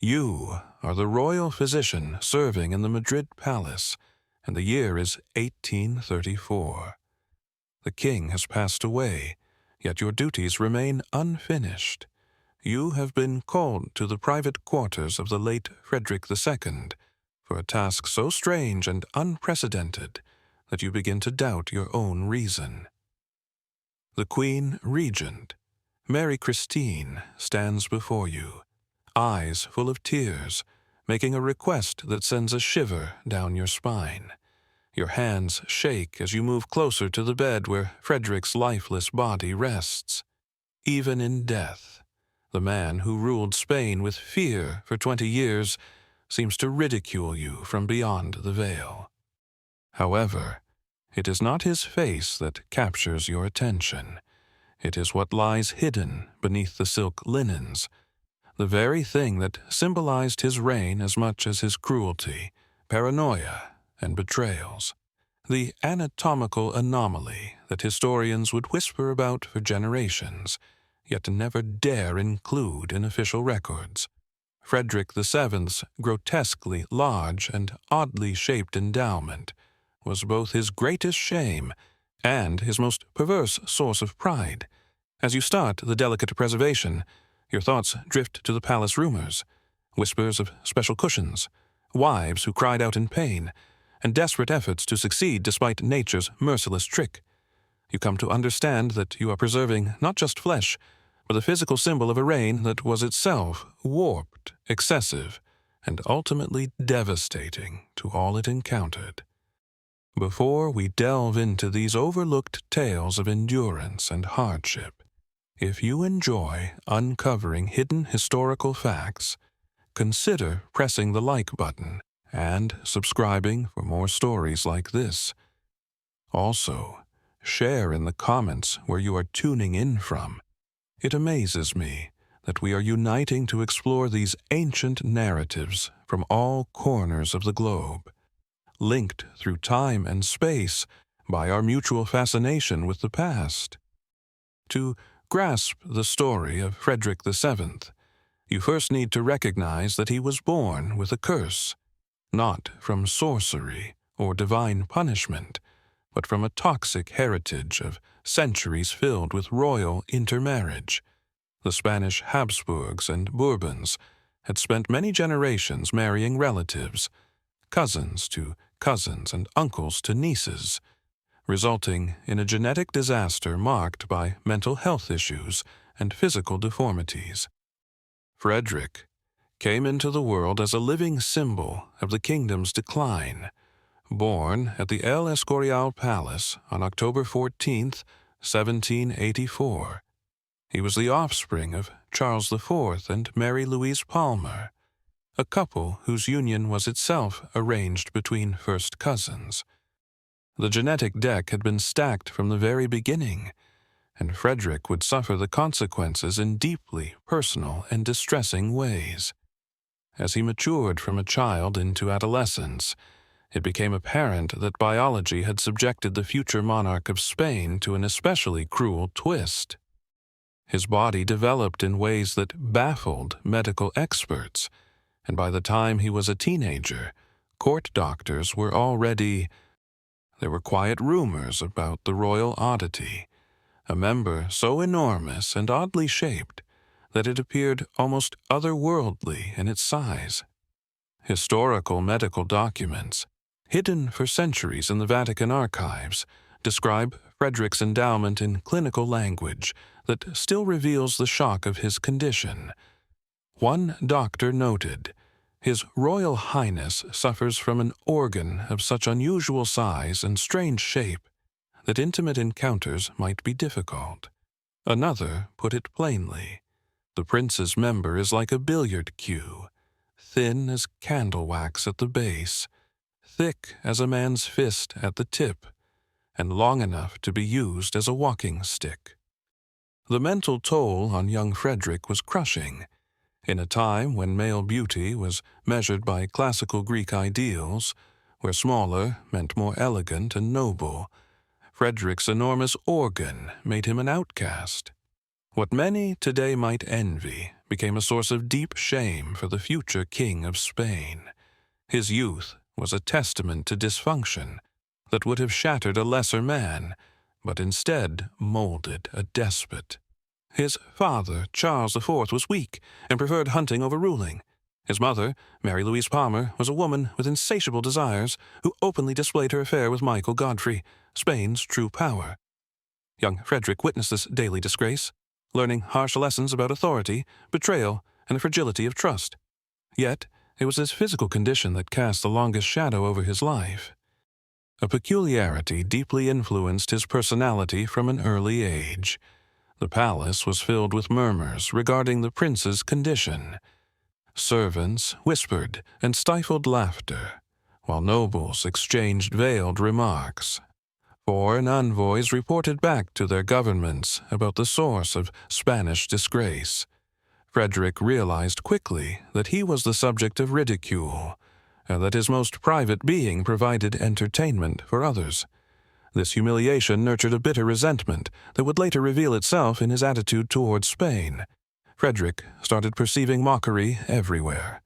You are the royal physician serving in the Madrid palace, and the year is 1834. The king has passed away, yet your duties remain unfinished. You have been called to the private quarters of the late Frederick II for a task so strange and unprecedented that you begin to doubt your own reason. The Queen Regent, Mary Christine, stands before you, eyes full of tears, making a request that sends a shiver down your spine. Your hands shake as you move closer to the bed where Frederick's lifeless body rests. Even in death, the man who ruled Spain with fear for 20 years seems to ridicule you from beyond the veil. However, it is not his face that captures your attention. It is what lies hidden beneath the silk linens, the very thing that symbolized his reign as much as his cruelty, paranoia, and betrayals. The anatomical anomaly that historians would whisper about for generations, yet never dare include in official records. Frederick VII's grotesquely large and oddly shaped endowment was both his greatest shame and his most perverse source of pride. As you start the delicate preservation, your thoughts drift to the palace rumors, whispers of special cushions, wives who cried out in pain, and desperate efforts to succeed despite nature's merciless trick. You come to understand that you are preserving not just flesh, but the physical symbol of a reign that was itself warped, excessive, and ultimately devastating to all it encountered. Before we delve into these overlooked tales of endurance and hardship, if you enjoy uncovering hidden historical facts, consider pressing the like button and subscribing for more stories like this. Also, share in the comments where you are tuning in from. It amazes me that we are uniting to explore these ancient narratives from all corners of the globe, linked through time and space by our mutual fascination with the past. To grasp the story of Frederick VII, you first need to recognize that he was born with a curse, not from sorcery or divine punishment, but from a toxic heritage of centuries filled with royal intermarriage. The Spanish Habsburgs and Bourbons had spent many generations marrying relatives, cousins to cousins and uncles to nieces, resulting in a genetic disaster marked by mental health issues and physical deformities. Frederick came into the world as a living symbol of the kingdom's decline. Born at the El Escorial Palace on October 14, 1784, he was the offspring of Charles IV and Mary Louise Palmer, a couple whose union was itself arranged between first cousins. The genetic deck had been stacked from the very beginning, and Frederick would suffer the consequences in deeply personal and distressing ways. As he matured from a child into adolescence, it became apparent that biology had subjected the future monarch of Spain to an especially cruel twist. His body developed in ways that baffled medical experts, and by the time he was a teenager, court doctors were already... There were quiet rumors about the royal oddity, a member so enormous and oddly shaped that it appeared almost otherworldly in its size. Historical medical documents, hidden for centuries in the Vatican archives, describe Frederick's endowment in clinical language that still reveals the shock of his condition. One doctor noted, "His Royal Highness suffers from an organ of such unusual size and strange shape that intimate encounters might be difficult." Another put it plainly, "The prince's member is like a billiard cue, thin as candle wax at the base, thick as a man's fist at the tip, and long enough to be used as a walking stick." The mental toll on young Frederick was crushing. In a time when male beauty was measured by classical Greek ideals, where smaller meant more elegant and noble, Frederick's enormous organ made him an outcast. What many today might envy became a source of deep shame for the future king of Spain. His youth was a testament to dysfunction that would have shattered a lesser man, but instead molded a despot. His father, Charles IV, was weak and preferred hunting over ruling. His mother, Mary Louise Palmer, was a woman with insatiable desires who openly displayed her affair with Michael Godfrey, Spain's true power. Young Frederick witnessed this daily disgrace, learning harsh lessons about authority, betrayal, and the fragility of trust. Yet, it was his physical condition that cast the longest shadow over his life. A peculiarity deeply influenced his personality from an early age. The palace was filled with murmurs regarding the prince's condition. Servants whispered and stifled laughter, while nobles exchanged veiled remarks. Foreign envoys reported back to their governments about the source of Spanish disgrace. Frederick realized quickly that he was the subject of ridicule, and that his most private being provided entertainment for others. This humiliation nurtured a bitter resentment that would later reveal itself in his attitude towards Spain. Frederick started perceiving mockery everywhere,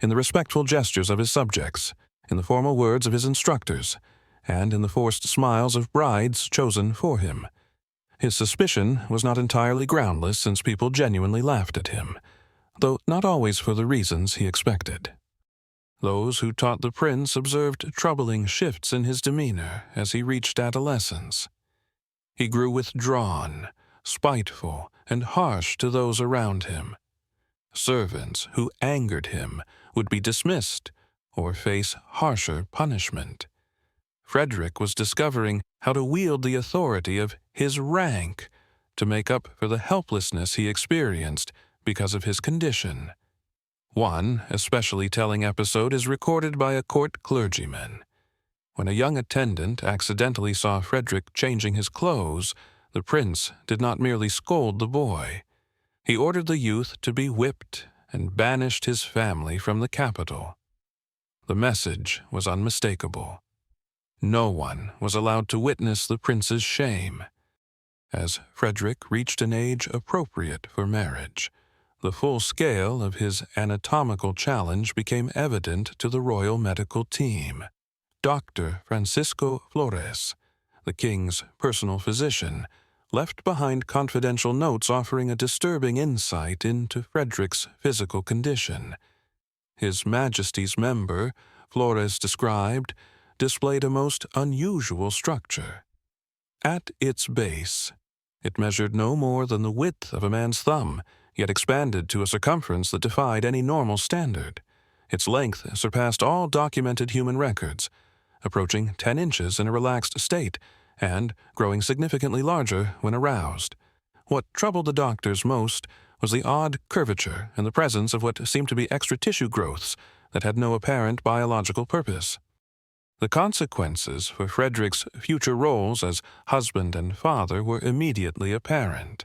in the respectful gestures of his subjects, in the formal words of his instructors, and in the forced smiles of brides chosen for him. His suspicion was not entirely groundless, since people genuinely laughed at him, though not always for the reasons he expected. Those who taught the prince observed troubling shifts in his demeanor as he reached adolescence. He grew withdrawn, spiteful, and harsh to those around him. Servants who angered him would be dismissed or face harsher punishment. Frederick was discovering how to wield the authority of his rank to make up for the helplessness he experienced because of his condition. One especially telling episode is recorded by a court clergyman. When a young attendant accidentally saw Frederick changing his clothes, the prince did not merely scold the boy. He ordered the youth to be whipped and banished his family from the capital. The message was unmistakable. No one was allowed to witness the prince's shame. As Frederick reached an age appropriate for marriage, the full scale of his anatomical challenge became evident to the royal medical team. Dr. Francisco Flores, the king's personal physician, left behind confidential notes offering a disturbing insight into Frederick's physical condition. His Majesty's member, Flores described, displayed a most unusual structure. At its base, it measured no more than the width of a man's thumb, yet expanded to a circumference that defied any normal standard. Its length surpassed all documented human records, approaching 10 inches in a relaxed state and growing significantly larger when aroused. What troubled the doctors most was the odd curvature and the presence of what seemed to be extra tissue growths that had no apparent biological purpose. The consequences for Frederick's future roles as husband and father were immediately apparent.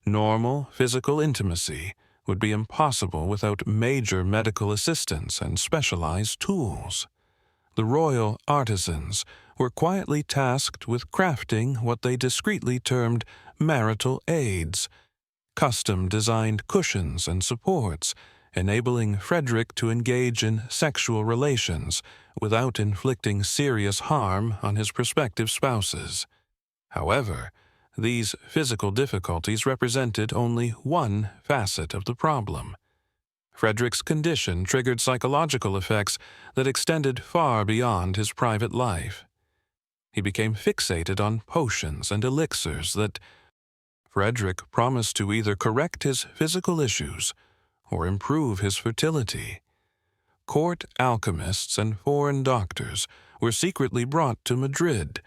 Normal physical intimacy would be impossible without major medical assistance and specialized tools. The royal artisans were quietly tasked with crafting what they discreetly termed marital aids, custom-designed cushions and supports, enabling Frederick to engage in sexual relations without inflicting serious harm on his prospective spouses. However, these physical difficulties represented only one facet of the problem. Frederick's condition triggered psychological effects that extended far beyond his private life. He became fixated on potions and elixirs that Frederick promised to either correct his physical issues or improve his fertility. Court alchemists and foreign doctors were secretly brought to Madrid,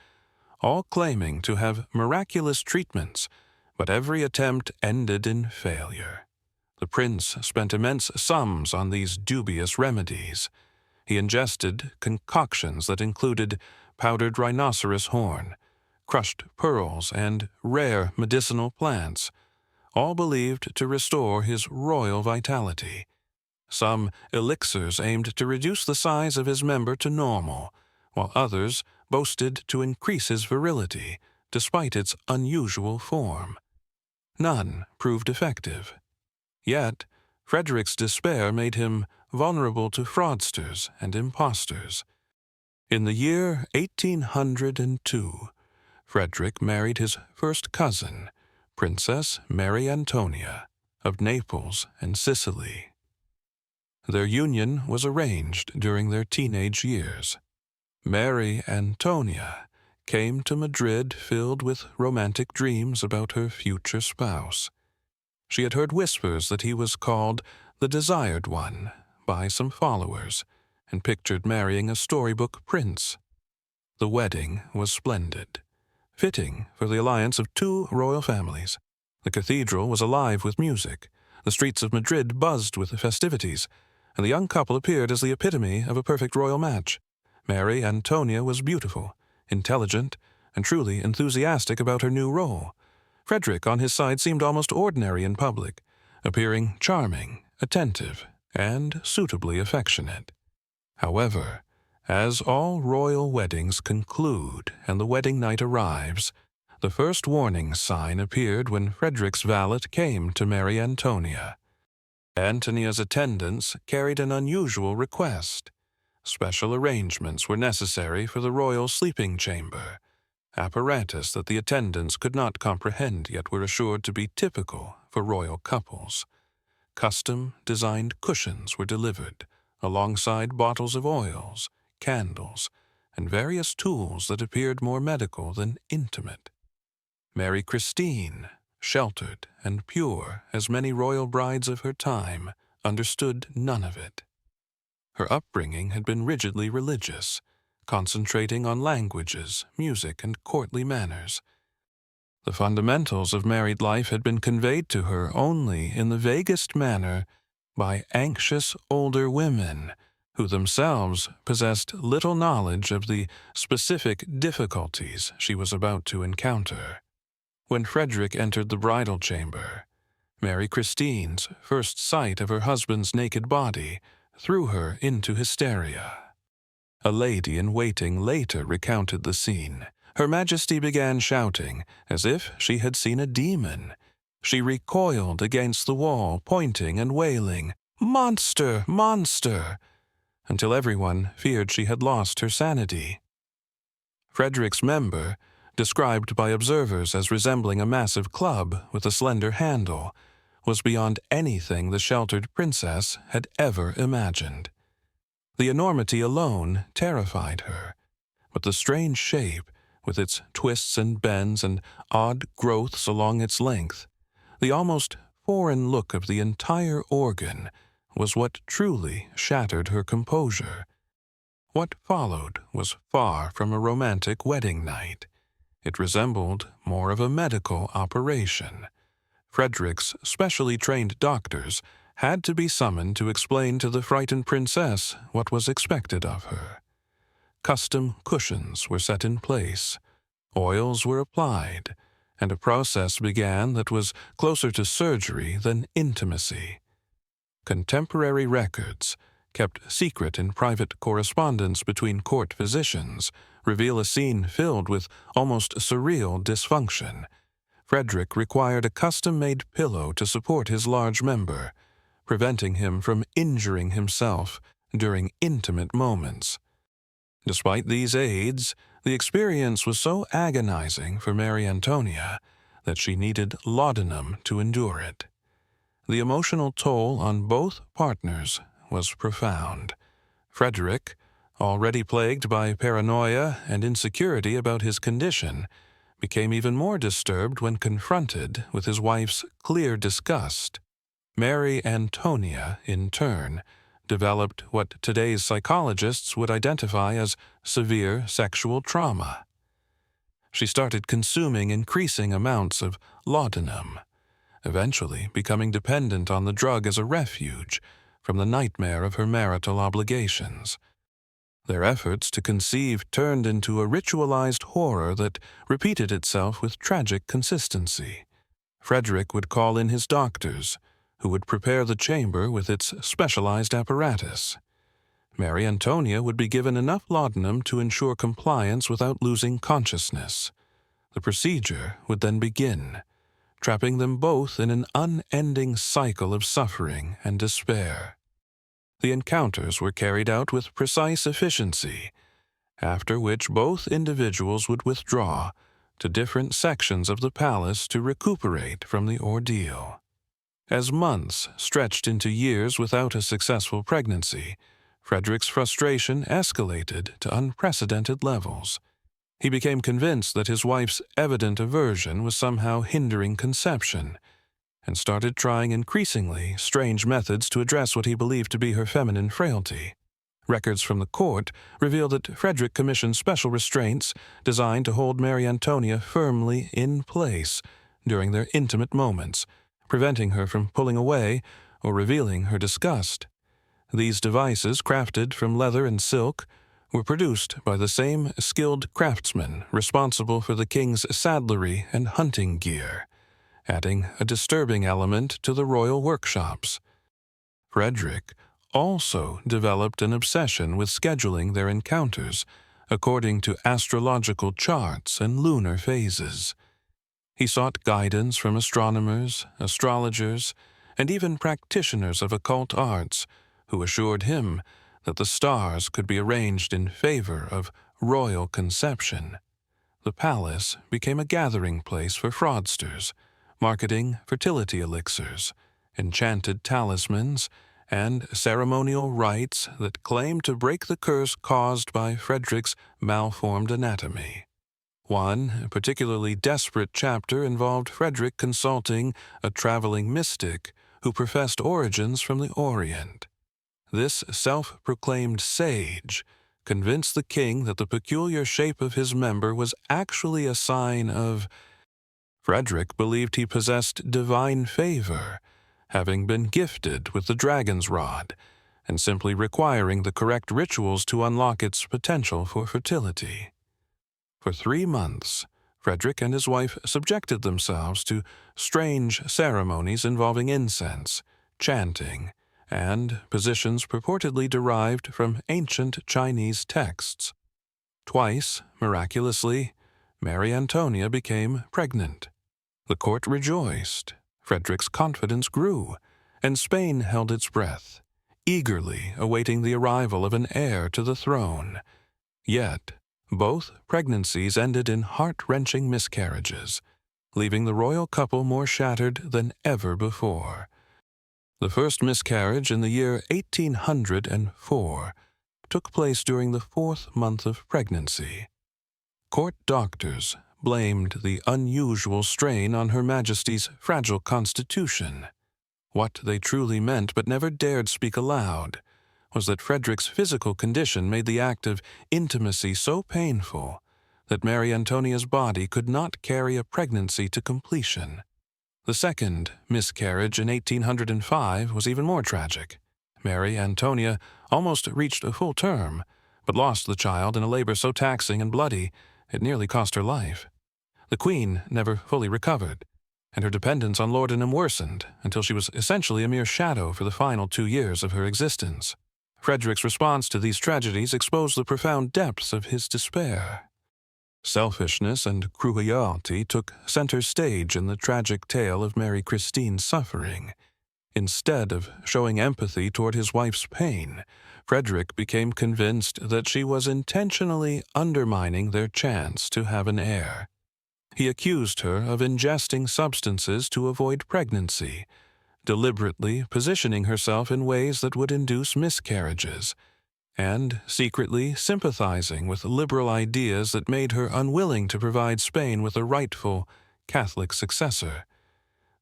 all claiming to have miraculous treatments, but every attempt ended in failure. The prince spent immense sums on these dubious remedies. He ingested concoctions that included powdered rhinoceros horn, crushed pearls, and rare medicinal plants, all believed to restore his royal vitality. Some elixirs aimed to reduce the size of his member to normal, while others boasted to increase his virility, despite its unusual form. none proved effective. Yet, Frederick's despair made him vulnerable to fraudsters and impostors. In the year 1802, Frederick married his first cousin, Princess Mary Antonia of Naples and Sicily. Their union was arranged during their teenage years. Mary Antonia came to Madrid filled with romantic dreams about her future spouse. She had heard whispers that he was called the Desired One by some followers, and pictured marrying a storybook prince. The wedding was splendid, fitting for the alliance of two royal families. The cathedral was alive with music, the streets of Madrid buzzed with festivities, and the young couple appeared as the epitome of a perfect royal match. Mary Antonia was beautiful, intelligent, and truly enthusiastic about her new role. Frederick, on his side, seemed almost ordinary in public, appearing charming, attentive, and suitably affectionate. However, as all royal weddings conclude and the wedding night arrives, the first warning sign appeared when Frederick's valet came to Mary Antonia. Antonia's attendants carried an unusual request. Special arrangements were necessary for the royal sleeping chamber, apparatus that the attendants could not comprehend yet were assured to be typical for royal couples. Custom-designed cushions were delivered, alongside bottles of oils, candles, and various tools that appeared more medical than intimate. Mary Christine, sheltered and pure as many royal brides of her time, understood none of it. Her upbringing had been rigidly religious, concentrating on languages, music, and courtly manners. The fundamentals of married life had been conveyed to her only in the vaguest manner by anxious older women who themselves possessed little knowledge of the specific difficulties she was about to encounter. When Frederick entered the bridal chamber, Mary Christine's first sight of her husband's naked body threw her into hysteria. A lady-in-waiting later recounted the scene. Her Majesty began shouting, as if she had seen a demon. She recoiled against the wall, pointing and wailing, "Monster! Monster!" until everyone feared she had lost her sanity. Frederick's member, described by observers as resembling a massive club with a slender handle, was beyond anything the sheltered princess had ever imagined. The enormity alone terrified her, but the strange shape, with its twists and bends and odd growths along its length, the almost foreign look of the entire organ, was what truly shattered her composure. What followed was far from a romantic wedding night. It resembled more of a medical operation. Frederick's specially trained doctors had to be summoned to explain to the frightened princess what was expected of her. Custom cushions were set in place, oils were applied, and a process began that was closer to surgery than intimacy. Contemporary records, kept secret in private correspondence between court physicians, reveal a scene filled with almost surreal dysfunction. Frederick required a custom-made pillow to support his large member, preventing him from injuring himself during intimate moments. Despite these aids, the experience was so agonizing for Mary Antonia that she needed laudanum to endure it. The emotional toll on both partners was profound. Frederick, already plagued by paranoia and insecurity about his condition, became even more disturbed when confronted with his wife's clear disgust. Mary Antonia, in turn, developed what today's psychologists would identify as severe sexual trauma. She started consuming increasing amounts of laudanum, eventually becoming dependent on the drug as a refuge from the nightmare of her marital obligations. Their efforts to conceive turned into a ritualized horror that repeated itself with tragic consistency. Frederick would call in his doctors, who would prepare the chamber with its specialized apparatus. Mary Antonia would be given enough laudanum to ensure compliance without losing consciousness. The procedure would then begin. trapping them both in an unending cycle of suffering and despair. The encounters were carried out with precise efficiency, after which both individuals would withdraw to different sections of the palace to recuperate from the ordeal. As months stretched into years without a successful pregnancy, Frederick's frustration escalated to unprecedented levels. He became convinced that his wife's evident aversion was somehow hindering conception, and started trying increasingly strange methods to address what he believed to be her feminine frailty. Records from the court reveal that Frederick commissioned special restraints designed to hold Mary Antonia firmly in place during their intimate moments, preventing her from pulling away or revealing her disgust. These devices, crafted from leather and silk, were produced by the same skilled craftsmen responsible for the king's saddlery and hunting gear, adding a disturbing element to the royal workshops. Frederick also developed an obsession with scheduling their encounters according to astrological charts and lunar phases. He sought guidance from astronomers, astrologers, and even practitioners of occult arts, who assured him that the stars could be arranged in favor of royal conception. The palace became a gathering place for fraudsters, marketing fertility elixirs, enchanted talismans, and ceremonial rites that claimed to break the curse caused by Frederick's malformed anatomy. One particularly desperate chapter involved Frederick consulting a traveling mystic who professed origins from the Orient. This self-proclaimed sage convinced the king that the peculiar shape of his member was actually a sign of... Frederick believed he possessed divine favor, having been gifted with the dragon's rod, and simply requiring the correct rituals to unlock its potential for fertility. For 3 months, Frederick and his wife subjected themselves to strange ceremonies involving incense, chanting, and positions purportedly derived from ancient Chinese texts. Twice, miraculously, Mary Antonia became pregnant. The court rejoiced, Frederick's confidence grew, and Spain held its breath, eagerly awaiting the arrival of an heir to the throne. Yet, both pregnancies ended in heart-wrenching miscarriages, leaving the royal couple more shattered than ever before. The first miscarriage in the year 1804 took place during the 4th month of pregnancy. Court doctors blamed the unusual strain on Her Majesty's fragile constitution. What they truly meant but never dared speak aloud was that Frederick's physical condition made the act of intimacy so painful that Mary Antonia's body could not carry a pregnancy to completion. The second miscarriage in 1805 was even more tragic. Mary Antonia almost reached a full term, but lost the child in a labor so taxing and bloody it nearly cost her life. The Queen never fully recovered, and her dependence on laudanum worsened until she was essentially a mere shadow for the final 2 years of her existence. Frederick's response to these tragedies exposed the profound depths of his despair. Selfishness and cruelty took center stage in the tragic tale of Mary Christine's suffering. Instead of showing empathy toward his wife's pain, Frederick became convinced that she was intentionally undermining their chance to have an heir. He accused her of ingesting substances to avoid pregnancy, deliberately positioning herself in ways that would induce miscarriages, and secretly sympathizing with liberal ideas that made her unwilling to provide Spain with a rightful Catholic successor.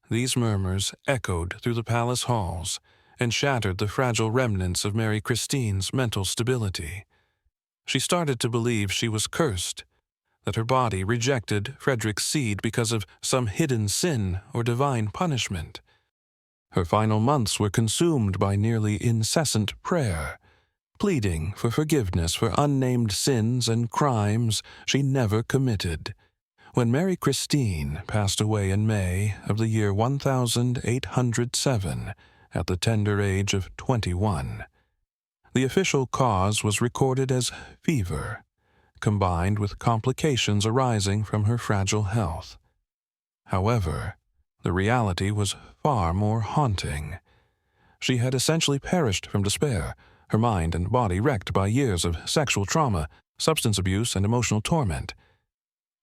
These murmurs echoed through the palace halls and shattered the fragile remnants of Mary Christine's mental stability. She started to believe she was cursed, that her body rejected Frederick's seed because of some hidden sin or divine punishment. Her final months were consumed by nearly incessant prayer, pleading for forgiveness for unnamed sins and crimes she never committed. When Mary Christine passed away in May of the year 1807 at the tender age of 21, the official cause was recorded as fever, combined with complications arising from her fragile health. However, The reality was far more haunting. She had essentially perished from despair, her mind and body wrecked by years of sexual trauma, substance abuse, and emotional torment.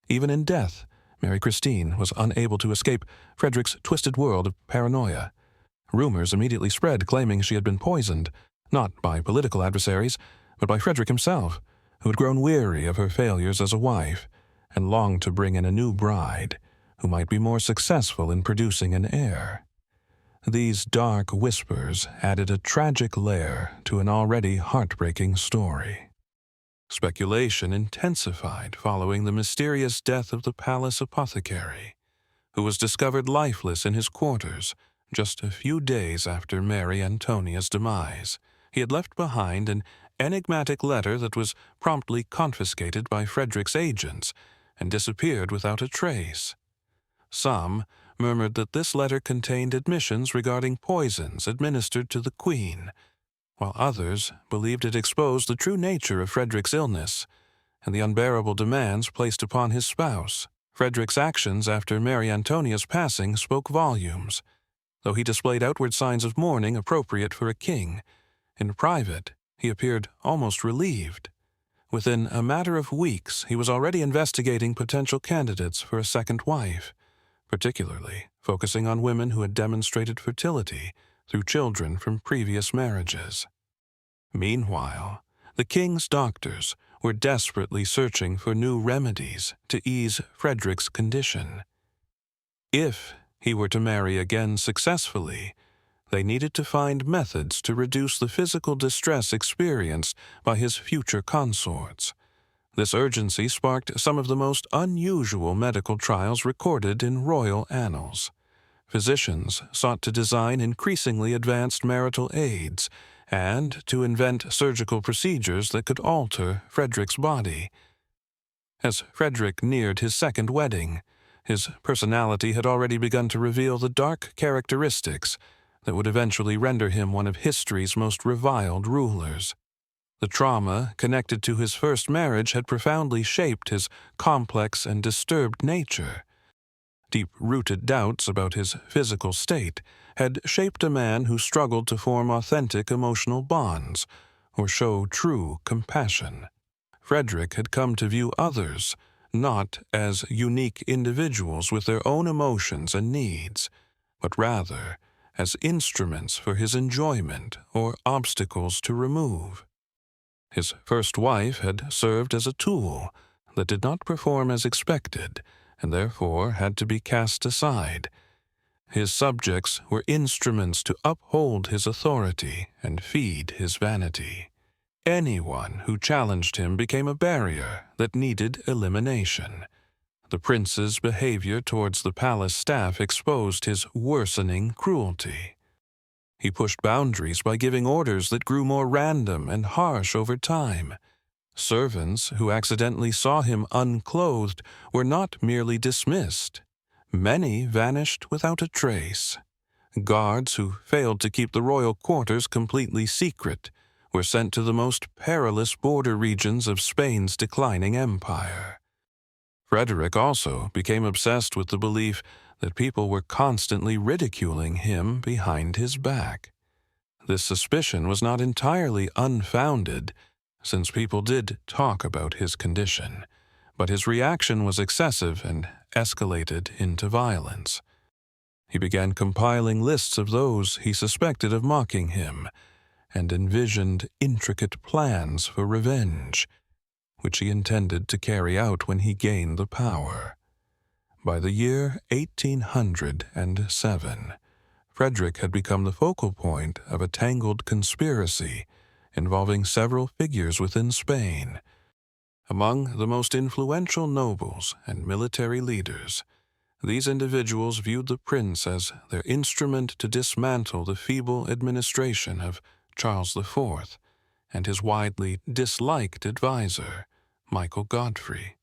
Even in death, Mary Christine was unable to escape Frederick's twisted world of paranoia. Rumors immediately spread claiming she had been poisoned, not by political adversaries, but by Frederick himself, who had grown weary of her failures as a wife and longed to bring in a new bride who might be more successful in producing an heir. These dark whispers added a tragic layer to an already heartbreaking story. Speculation intensified following the mysterious death of the palace apothecary, who was discovered lifeless in his quarters just a few days after Mary Antonia's demise. He had left behind an enigmatic letter that was promptly confiscated by Frederick's agents and disappeared without a trace. Some murmured that this letter contained admissions regarding poisons administered to the Queen, while others believed it exposed the true nature of Frederick's illness and the unbearable demands placed upon his spouse. Frederick's actions after Mary Antonia's passing spoke volumes. Though he displayed outward signs of mourning appropriate for a king, in private he appeared almost relieved. Within a matter of weeks, he was already investigating potential candidates for a second wife, particularly focusing on women who had demonstrated fertility through children from previous marriages. Meanwhile, the king's doctors were desperately searching for new remedies to ease Frederick's condition. If he were to marry again successfully, they needed to find methods to reduce the physical distress experienced by his future consorts. This urgency sparked some of the most unusual medical trials recorded in royal annals. Physicians sought to design increasingly advanced marital aids and to invent surgical procedures that could alter Frederick's body. As Frederick neared his second wedding, his personality had already begun to reveal the dark characteristics that would eventually render him one of history's most reviled rulers. The trauma connected to his first marriage had profoundly shaped his complex and disturbed nature. Deep-rooted doubts about his physical state had shaped a man who struggled to form authentic emotional bonds or show true compassion. Frederick had come to view others not as unique individuals with their own emotions and needs, but rather as instruments for his enjoyment or obstacles to remove. His first wife had served as a tool that did not perform as expected and therefore had to be cast aside. His subjects were instruments to uphold his authority and feed his vanity. Anyone who challenged him became a barrier that needed elimination. The prince's behavior towards the palace staff exposed his worsening cruelty. He pushed boundaries by giving orders that grew more random and harsh over time. Servants who accidentally saw him unclothed were not merely dismissed. Many vanished without a trace. Guards who failed to keep the royal quarters completely secret were sent to the most perilous border regions of Spain's declining empire. Frederick also became obsessed with the belief that people were constantly ridiculing him behind his back. This suspicion was not entirely unfounded, since people did talk about his condition, but his reaction was excessive and escalated into violence. He began compiling lists of those he suspected of mocking him, and envisioned intricate plans for revenge, which he intended to carry out when he gained the power. By the year 1807, Frederick had become the focal point of a tangled conspiracy involving several figures within Spain. Among the most influential nobles and military leaders, these individuals viewed the prince as their instrument to dismantle the feeble administration of Charles IV and his widely disliked advisor, Michael Godfrey.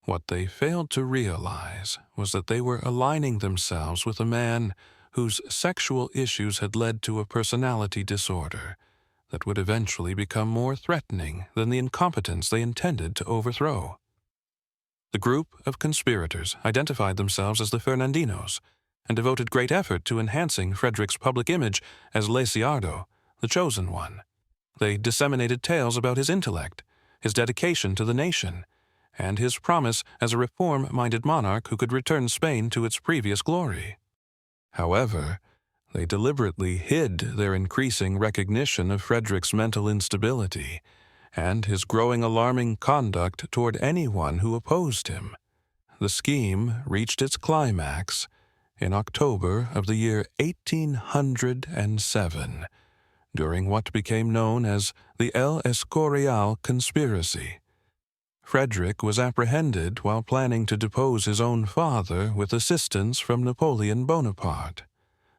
What they failed to realize was that they were aligning themselves with a man whose sexual issues had led to a personality disorder that would eventually become more threatening than the incompetence they intended to overthrow. The group of conspirators identified themselves as the Fernandinos, and devoted great effort to enhancing Frederick's public image as Lesiardo, the chosen one. They disseminated tales about his intellect, his dedication to the nation, and his promise as a reform-minded monarch who could return Spain to its previous glory. However, they deliberately hid their increasing recognition of Frederick's mental instability and his growing alarming conduct toward anyone who opposed him. The scheme reached its climax in October of the year 1807, during what became known as the El Escorial conspiracy. Frederick was apprehended while planning to depose his own father with assistance from Napoleon Bonaparte.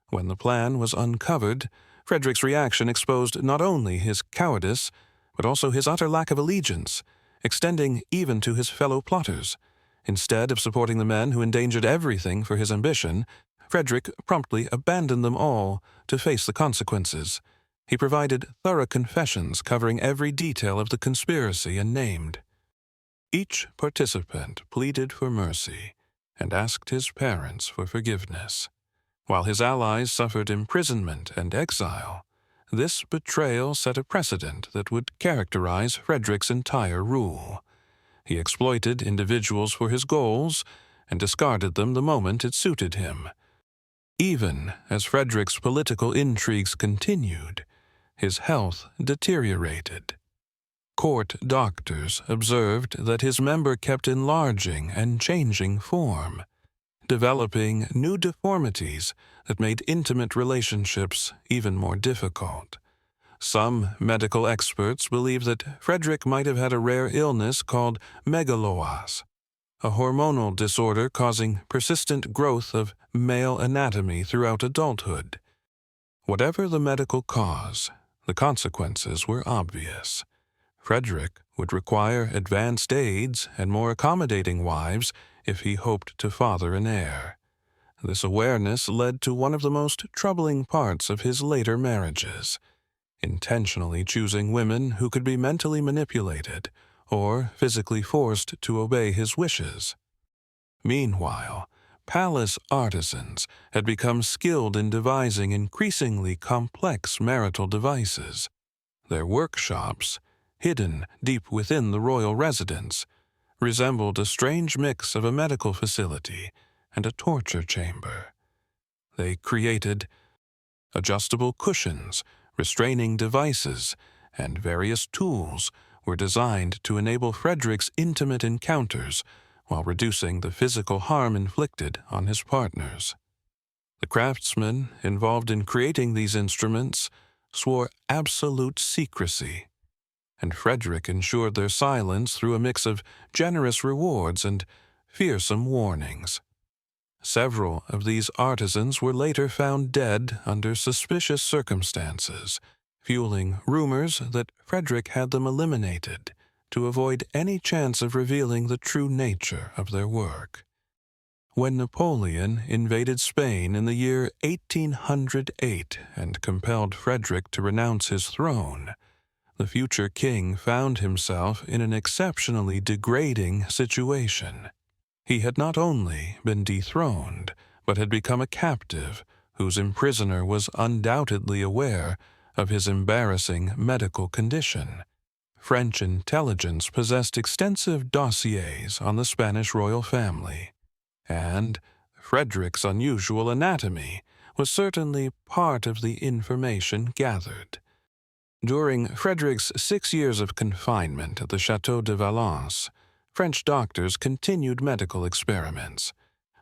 When the plan was uncovered, Frederick's reaction exposed not only his cowardice, but also his utter lack of allegiance, extending even to his fellow plotters. Instead of supporting the men who endangered everything for his ambition, Frederick promptly abandoned them all to face the consequences. He provided thorough confessions covering every detail of the conspiracy and named. Each participant pleaded for mercy and asked his parents for forgiveness. While his allies suffered imprisonment and exile, this betrayal set a precedent that would characterize Frederick's entire rule. He exploited individuals for his goals and discarded them the moment it suited him. Even as Frederick's political intrigues continued, his health deteriorated. Court doctors observed that his member kept enlarging and changing form, developing new deformities that made intimate relationships even more difficult. Some medical experts believe that Frederick might have had a rare illness called megaloas, a hormonal disorder causing persistent growth of male anatomy throughout adulthood. Whatever the medical cause, the consequences were obvious. Frederick would require advanced aids and more accommodating wives if he hoped to father an heir. This awareness led to one of the most troubling parts of his later marriages, intentionally choosing women who could be mentally manipulated or physically forced to obey his wishes. Meanwhile, palace artisans had become skilled in devising increasingly complex marital devices. Their workshops, hidden deep within the royal residence, resembled a strange mix of a medical facility and a torture chamber. They created adjustable cushions, restraining devices, and various tools were designed to enable Frederick's intimate encounters while reducing the physical harm inflicted on his partners. The craftsmen involved in creating these instruments swore absolute secrecy, and Frederick ensured their silence through a mix of generous rewards and fearsome warnings. Several of these artisans were later found dead under suspicious circumstances, fueling rumors that Frederick had them eliminated to avoid any chance of revealing the true nature of their work. When Napoleon invaded Spain in the year 1808 and compelled Frederick to renounce his throne, the future king found himself in an exceptionally degrading situation. He had not only been dethroned, but had become a captive whose imprisoner was undoubtedly aware of his embarrassing medical condition. French intelligence possessed extensive dossiers on the Spanish royal family, and Frederick's unusual anatomy was certainly part of the information gathered. During Frederick's 6 years of confinement at the Château de Valence, French doctors continued medical experiments,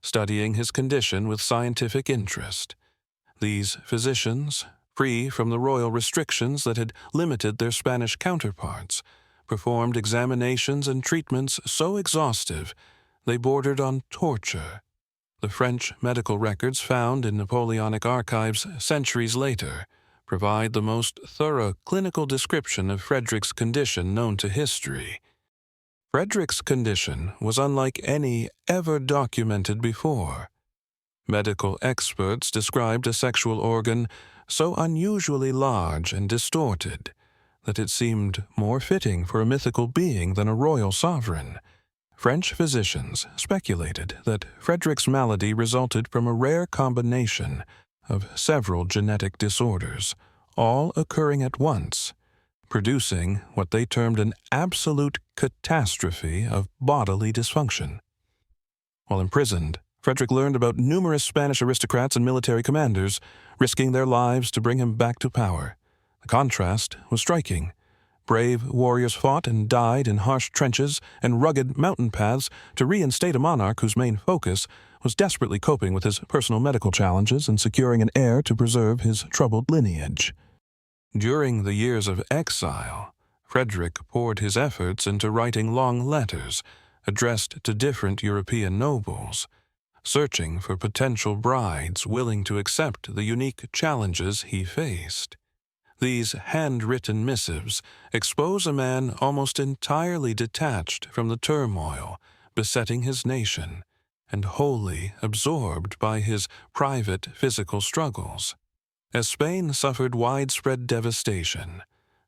studying his condition with scientific interest. These physicians, free from the royal restrictions that had limited their Spanish counterparts, performed examinations and treatments so exhaustive they bordered on torture. The French medical records found in Napoleonic archives centuries later provide the most thorough clinical description of Frederick's condition known to history. Frederick's condition was unlike any ever documented before. Medical experts described a sexual organ so unusually large and distorted that it seemed more fitting for a mythical being than a royal sovereign. French physicians speculated that Frederick's malady resulted from a rare combination of several genetic disorders, all occurring at once, producing what they termed an absolute catastrophe of bodily dysfunction. While imprisoned, Frederick learned about numerous Spanish aristocrats and military commanders risking their lives to bring him back to power. The contrast was striking. Brave warriors fought and died in harsh trenches and rugged mountain paths to reinstate a monarch whose main focus was desperately coping with his personal medical challenges and securing an heir to preserve his troubled lineage. During the years of exile, Frederick poured his efforts into writing long letters addressed to different European nobles, searching for potential brides willing to accept the unique challenges he faced. These handwritten missives expose a man almost entirely detached from the turmoil besetting his nation and wholly absorbed by his private physical struggles. As Spain suffered widespread devastation,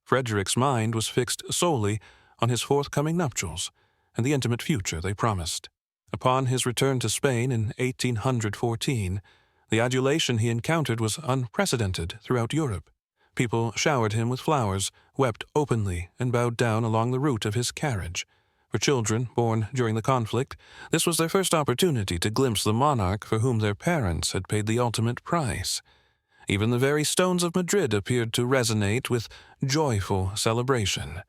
Frederick's mind was fixed solely on his forthcoming nuptials and the intimate future they promised. Upon his return to Spain in 1814, the adulation he encountered was unprecedented throughout Europe. People showered him with flowers, wept openly, and bowed down along the route of his carriage. For children born during the conflict, this was their first opportunity to glimpse the monarch for whom their parents had paid the ultimate price. Even the very stones of Madrid appeared to resonate with joyful celebration.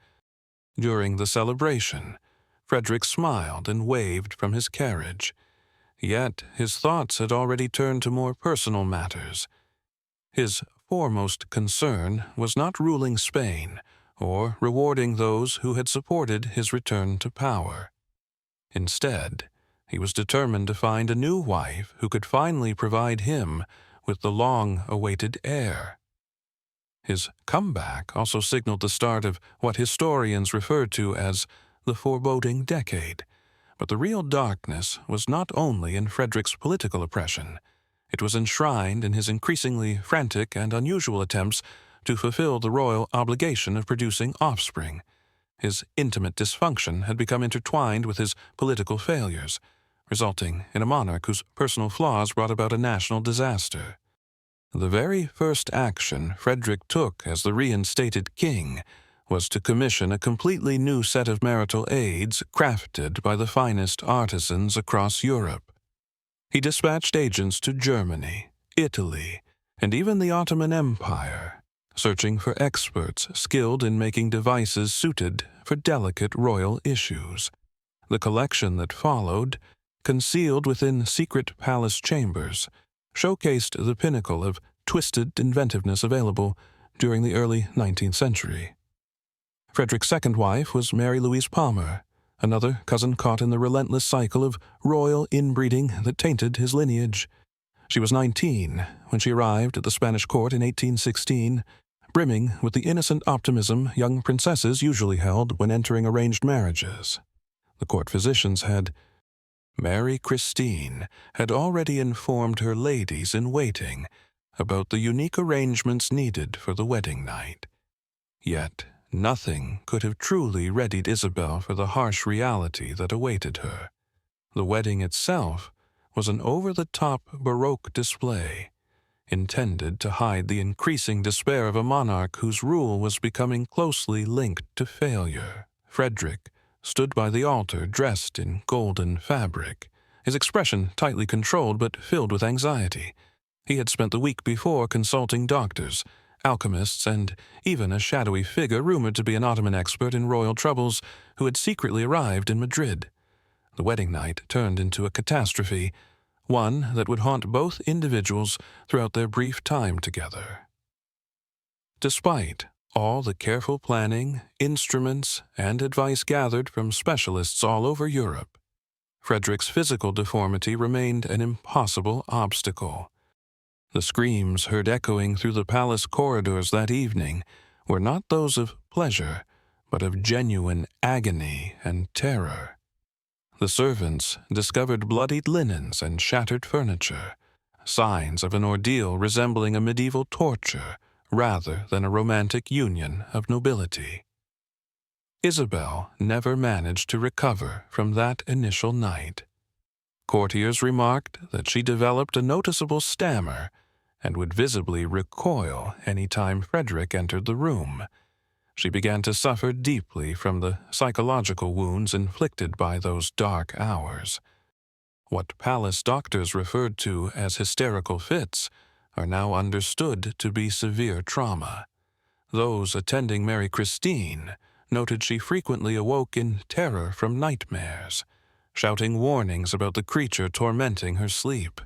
During the celebration, Frederick smiled and waved from his carriage. Yet his thoughts had already turned to more personal matters. His foremost concern was not ruling Spain or rewarding those who had supported his return to power. Instead, he was determined to find a new wife who could finally provide him with the long-awaited heir. His comeback also signaled the start of what historians referred to as the foreboding decade. But the real darkness was not only in Frederick's political oppression. It was enshrined in his increasingly frantic and unusual attempts to fulfill the royal obligation of producing offspring. His intimate dysfunction had become intertwined with his political failures, resulting in a monarch whose personal flaws brought about a national disaster. The very first action Frederick took as the reinstated king was to commission a completely new set of marital aids crafted by the finest artisans across Europe. He dispatched agents to Germany, Italy, and even the Ottoman Empire, searching for experts skilled in making devices suited for delicate royal issues. The collection that followed, concealed within secret palace chambers, showcased the pinnacle of twisted inventiveness available during the early 19th century. Frederick's second wife was Mary Louise Palmer, another cousin caught in the relentless cycle of royal inbreeding that tainted his lineage. She was 19 when she arrived at the Spanish court in 1816, brimming with the innocent optimism young princesses usually held when entering arranged marriages. The court physicians Mary Christine had already informed her ladies-in-waiting about the unique arrangements needed for the wedding night. Yet nothing could have truly readied Isabel for the harsh reality that awaited her. The wedding itself was an over-the-top Baroque display, intended to hide the increasing despair of a monarch whose rule was becoming closely linked to failure. Frederick stood by the altar dressed in golden fabric, his expression tightly controlled but filled with anxiety. He had spent the week before consulting doctors, alchemists, and even a shadowy figure rumored to be an Ottoman expert in royal troubles who had secretly arrived in Madrid. The wedding night turned into a catastrophe, one that would haunt both individuals throughout their brief time together. Despite all the careful planning, instruments, and advice gathered from specialists all over Europe, Frederick's physical deformity remained an impossible obstacle. The screams heard echoing through the palace corridors that evening were not those of pleasure, but of genuine agony and terror. The servants discovered bloodied linens and shattered furniture, signs of an ordeal resembling a medieval torture rather than a romantic union of nobility. Isabel never managed to recover from that initial night. Courtiers remarked that she developed a noticeable stammer and would visibly recoil any time Frederick entered the room. She began to suffer deeply from the psychological wounds inflicted by those dark hours. What palace doctors referred to as hysterical fits are now understood to be severe trauma. Those attending Mary Christine noted she frequently awoke in terror from nightmares, shouting warnings about the creature tormenting her sleep.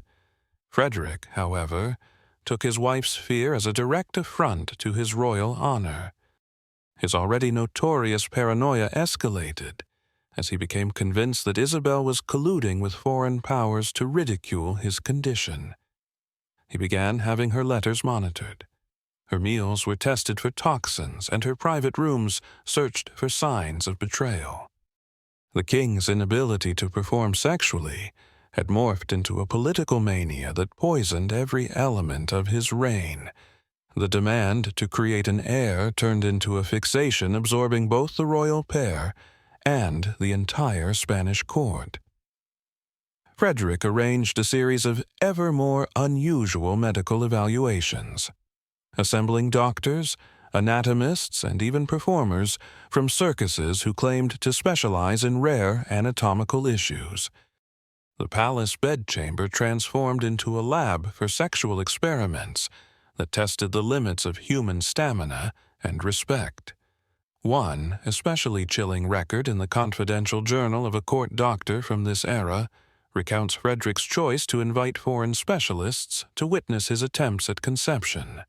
Frederick, however, took his wife's fear as a direct affront to his royal honor. His already notorious paranoia escalated as he became convinced that Isabel was colluding with foreign powers to ridicule his condition. He began having her letters monitored. Her meals were tested for toxins, and her private rooms searched for signs of betrayal. The king's inability to perform sexually had morphed into a political mania that poisoned every element of his reign. The demand to create an heir turned into a fixation absorbing both the royal pair and the entire Spanish court. Frederick arranged a series of ever more unusual medical evaluations, assembling doctors, anatomists, and even performers from circuses who claimed to specialize in rare anatomical issues. The palace bedchamber transformed into a lab for sexual experiments that tested the limits of human stamina and respect. One especially chilling record in the confidential journal of a court doctor from this era recounts Frederick's choice to invite foreign specialists to witness his attempts at conception.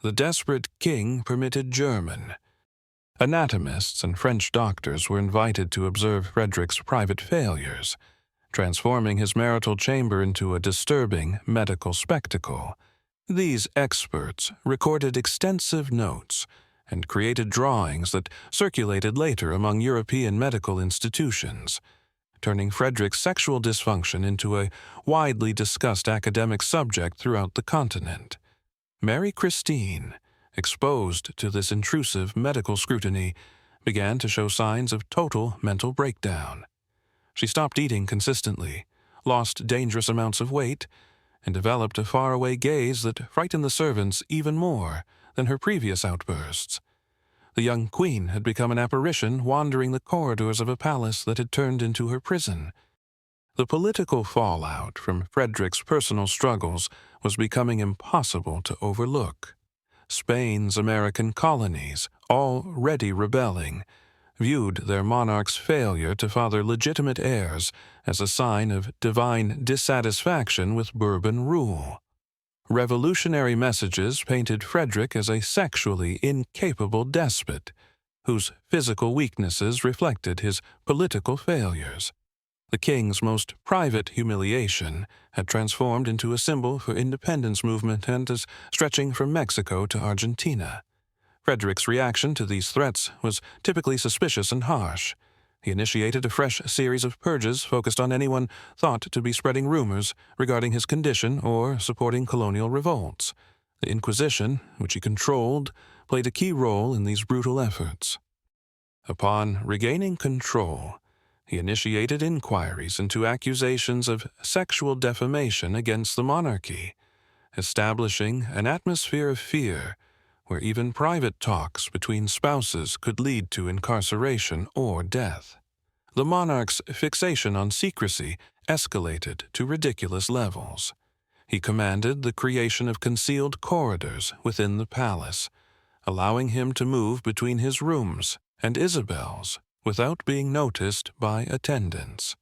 The desperate king permitted German anatomists and French doctors were invited to observe Frederick's private failures, transforming his marital chamber into a disturbing medical spectacle. These experts recorded extensive notes and created drawings that circulated later among European medical institutions, turning Frederick's sexual dysfunction into a widely discussed academic subject throughout the continent. Mary Christine, exposed to this intrusive medical scrutiny, began to show signs of total mental breakdown. She stopped eating consistently, lost dangerous amounts of weight, and developed a faraway gaze that frightened the servants even more than her previous outbursts. The young queen had become an apparition wandering the corridors of a palace that had turned into her prison. The political fallout from Frederick's personal struggles was becoming impossible to overlook. Spain's American colonies, already rebelling, viewed their monarch's failure to father legitimate heirs as a sign of divine dissatisfaction with Bourbon rule. Revolutionary messages painted Frederick as a sexually incapable despot, whose physical weaknesses reflected his political failures. The king's most private humiliation had transformed into a symbol for independence movement and is stretching from Mexico to Argentina. Frederick's reaction to these threats was typically suspicious and harsh. He initiated a fresh series of purges focused on anyone thought to be spreading rumors regarding his condition or supporting colonial revolts. The Inquisition, which he controlled, played a key role in these brutal efforts. Upon regaining control, he initiated inquiries into accusations of sexual defamation against the monarchy, establishing an atmosphere of fear where even private talks between spouses could lead to incarceration or death. The monarch's fixation on secrecy escalated to ridiculous levels. He commanded the creation of concealed corridors within the palace, allowing him to move between his rooms and Isabel's without being noticed by attendants.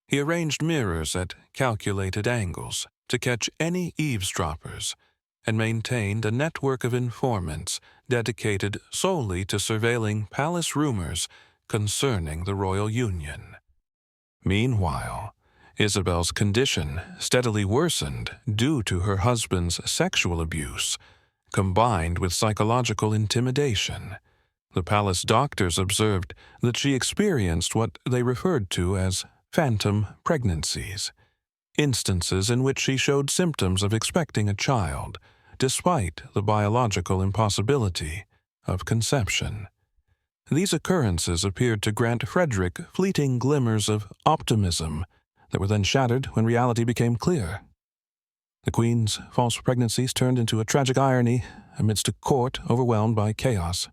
He arranged mirrors at calculated angles to catch any eavesdroppers and maintained a network of informants dedicated solely to surveilling palace rumors concerning the royal union. Meanwhile, Isabel's condition steadily worsened due to her husband's sexual abuse, combined with psychological intimidation. The palace doctors observed that she experienced what they referred to as phantom pregnancies, instances in which she showed symptoms of expecting a child, despite the biological impossibility of conception. These occurrences appeared to grant Frederick fleeting glimmers of optimism that were then shattered when reality became clear. The Queen's false pregnancies turned into a tragic irony amidst a court overwhelmed by chaos.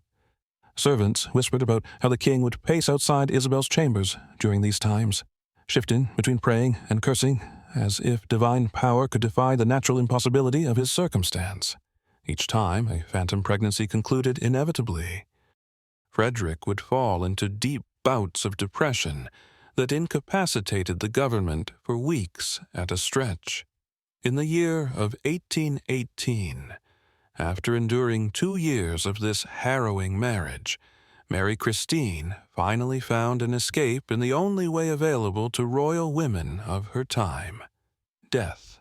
Servants whispered about how the king would pace outside Isabel's chambers during these times, shifting between praying and cursing, as if divine power could defy the natural impossibility of his circumstance. Each time, a phantom pregnancy concluded inevitably. Frederick would fall into deep bouts of depression that incapacitated the government for weeks at a stretch. In the year of 1818, after enduring 2 years of this harrowing marriage, Mary Christine finally found an escape in the only way available to royal women of her time: death.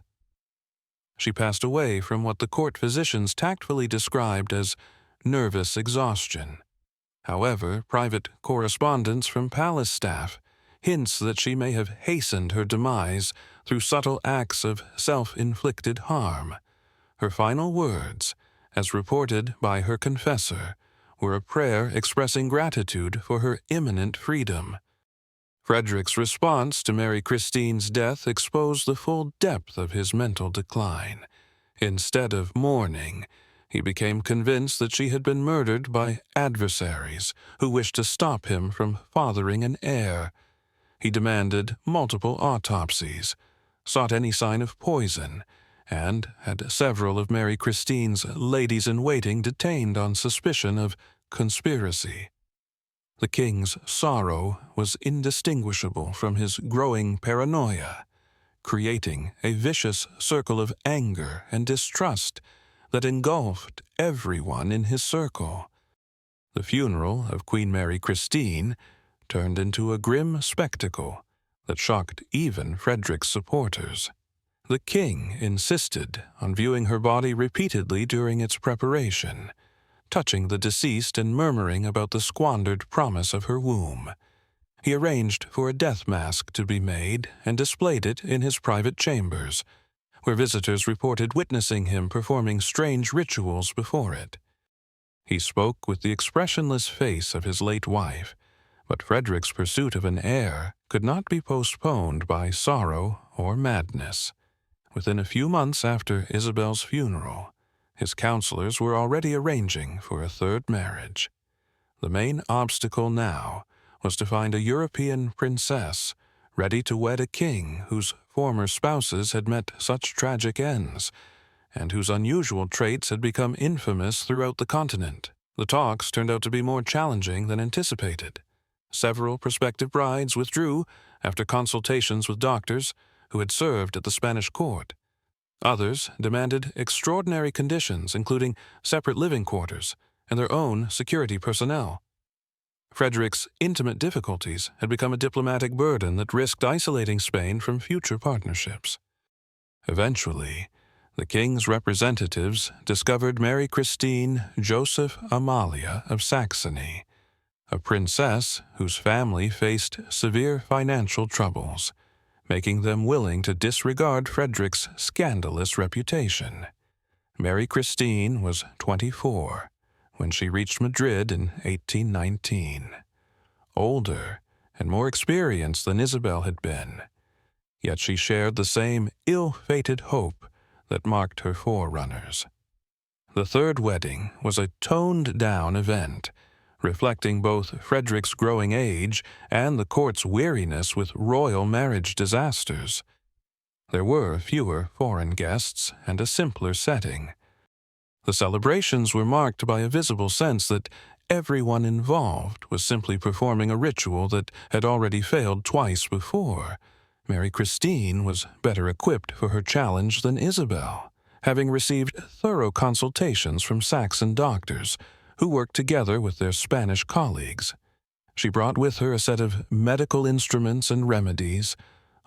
She passed away from what the court physicians tactfully described as nervous exhaustion. However, private correspondence from palace staff hints that she may have hastened her demise through subtle acts of self-inflicted harm. Her final words, as reported by her confessor, were a prayer expressing gratitude for her imminent freedom. Frederick's response to Mary Christine's death exposed the full depth of his mental decline. Instead of mourning, he became convinced that she had been murdered by adversaries who wished to stop him from fathering an heir. He demanded multiple autopsies, sought any sign of poison, and had several of Mary Christine's ladies-in-waiting detained on suspicion of conspiracy. The king's sorrow was indistinguishable from his growing paranoia, creating a vicious circle of anger and distrust that engulfed everyone in his circle. The funeral of Queen Mary Christine turned into a grim spectacle that shocked even Frederick's supporters. The king insisted on viewing her body repeatedly during its preparation, touching the deceased and murmuring about the squandered promise of her womb. He arranged for a death mask to be made and displayed it in his private chambers, where visitors reported witnessing him performing strange rituals before it. He spoke with the expressionless face of his late wife, but Frederick's pursuit of an heir could not be postponed by sorrow or madness. Within a few months after Isabel's funeral, his counselors were already arranging for a third marriage. The main obstacle now was to find a European princess ready to wed a king whose former spouses had met such tragic ends, and whose unusual traits had become infamous throughout the continent. The talks turned out to be more challenging than anticipated. Several prospective brides withdrew after consultations with doctors who had served at the Spanish court. Others demanded extraordinary conditions, including separate living quarters and their own security personnel. Frederick's intimate difficulties had become a diplomatic burden that risked isolating Spain from future partnerships. Eventually, the king's representatives discovered Mary Christine Joseph Amalia of Saxony, a princess whose family faced severe financial troubles, making them willing to disregard Frederick's scandalous reputation. Mary Christine was 24 when she reached Madrid in 1819, older and more experienced than Isabel had been. Yet she shared the same ill-fated hope that marked her forerunners. The third wedding was a toned-down event, reflecting both Frederick's growing age and the court's weariness with royal marriage disasters. There were fewer foreign guests and a simpler setting. The celebrations were marked by a visible sense that everyone involved was simply performing a ritual that had already failed twice before. Mary Christine was better equipped for her challenge than Isabel, having received thorough consultations from Saxon doctors who worked together with their Spanish colleagues. She brought with her a set of medical instruments and remedies,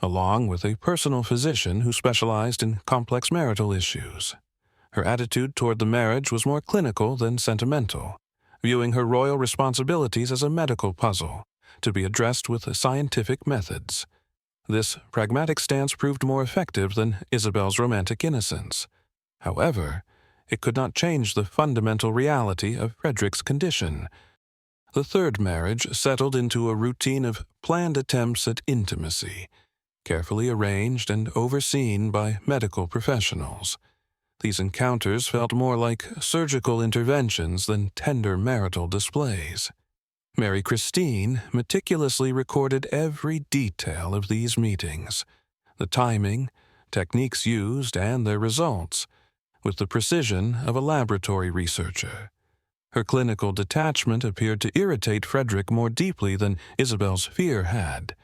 along with a personal physician who specialized in complex marital issues. Her attitude toward the marriage was more clinical than sentimental, viewing her royal responsibilities as a medical puzzle to be addressed with scientific methods. This pragmatic stance proved more effective than Isabel's romantic innocence. However, it could not change the fundamental reality of Frederick's condition. the third marriage settled into a routine of planned attempts at intimacy, carefully arranged and overseen by medical professionals. These encounters felt more like surgical interventions than tender marital displays. Mary Christine meticulously recorded every detail of these meetings, the timing, techniques used, and their results, with the precision of a laboratory researcher. Her clinical detachment appeared to irritate Frederick more deeply than Isabel's fear had.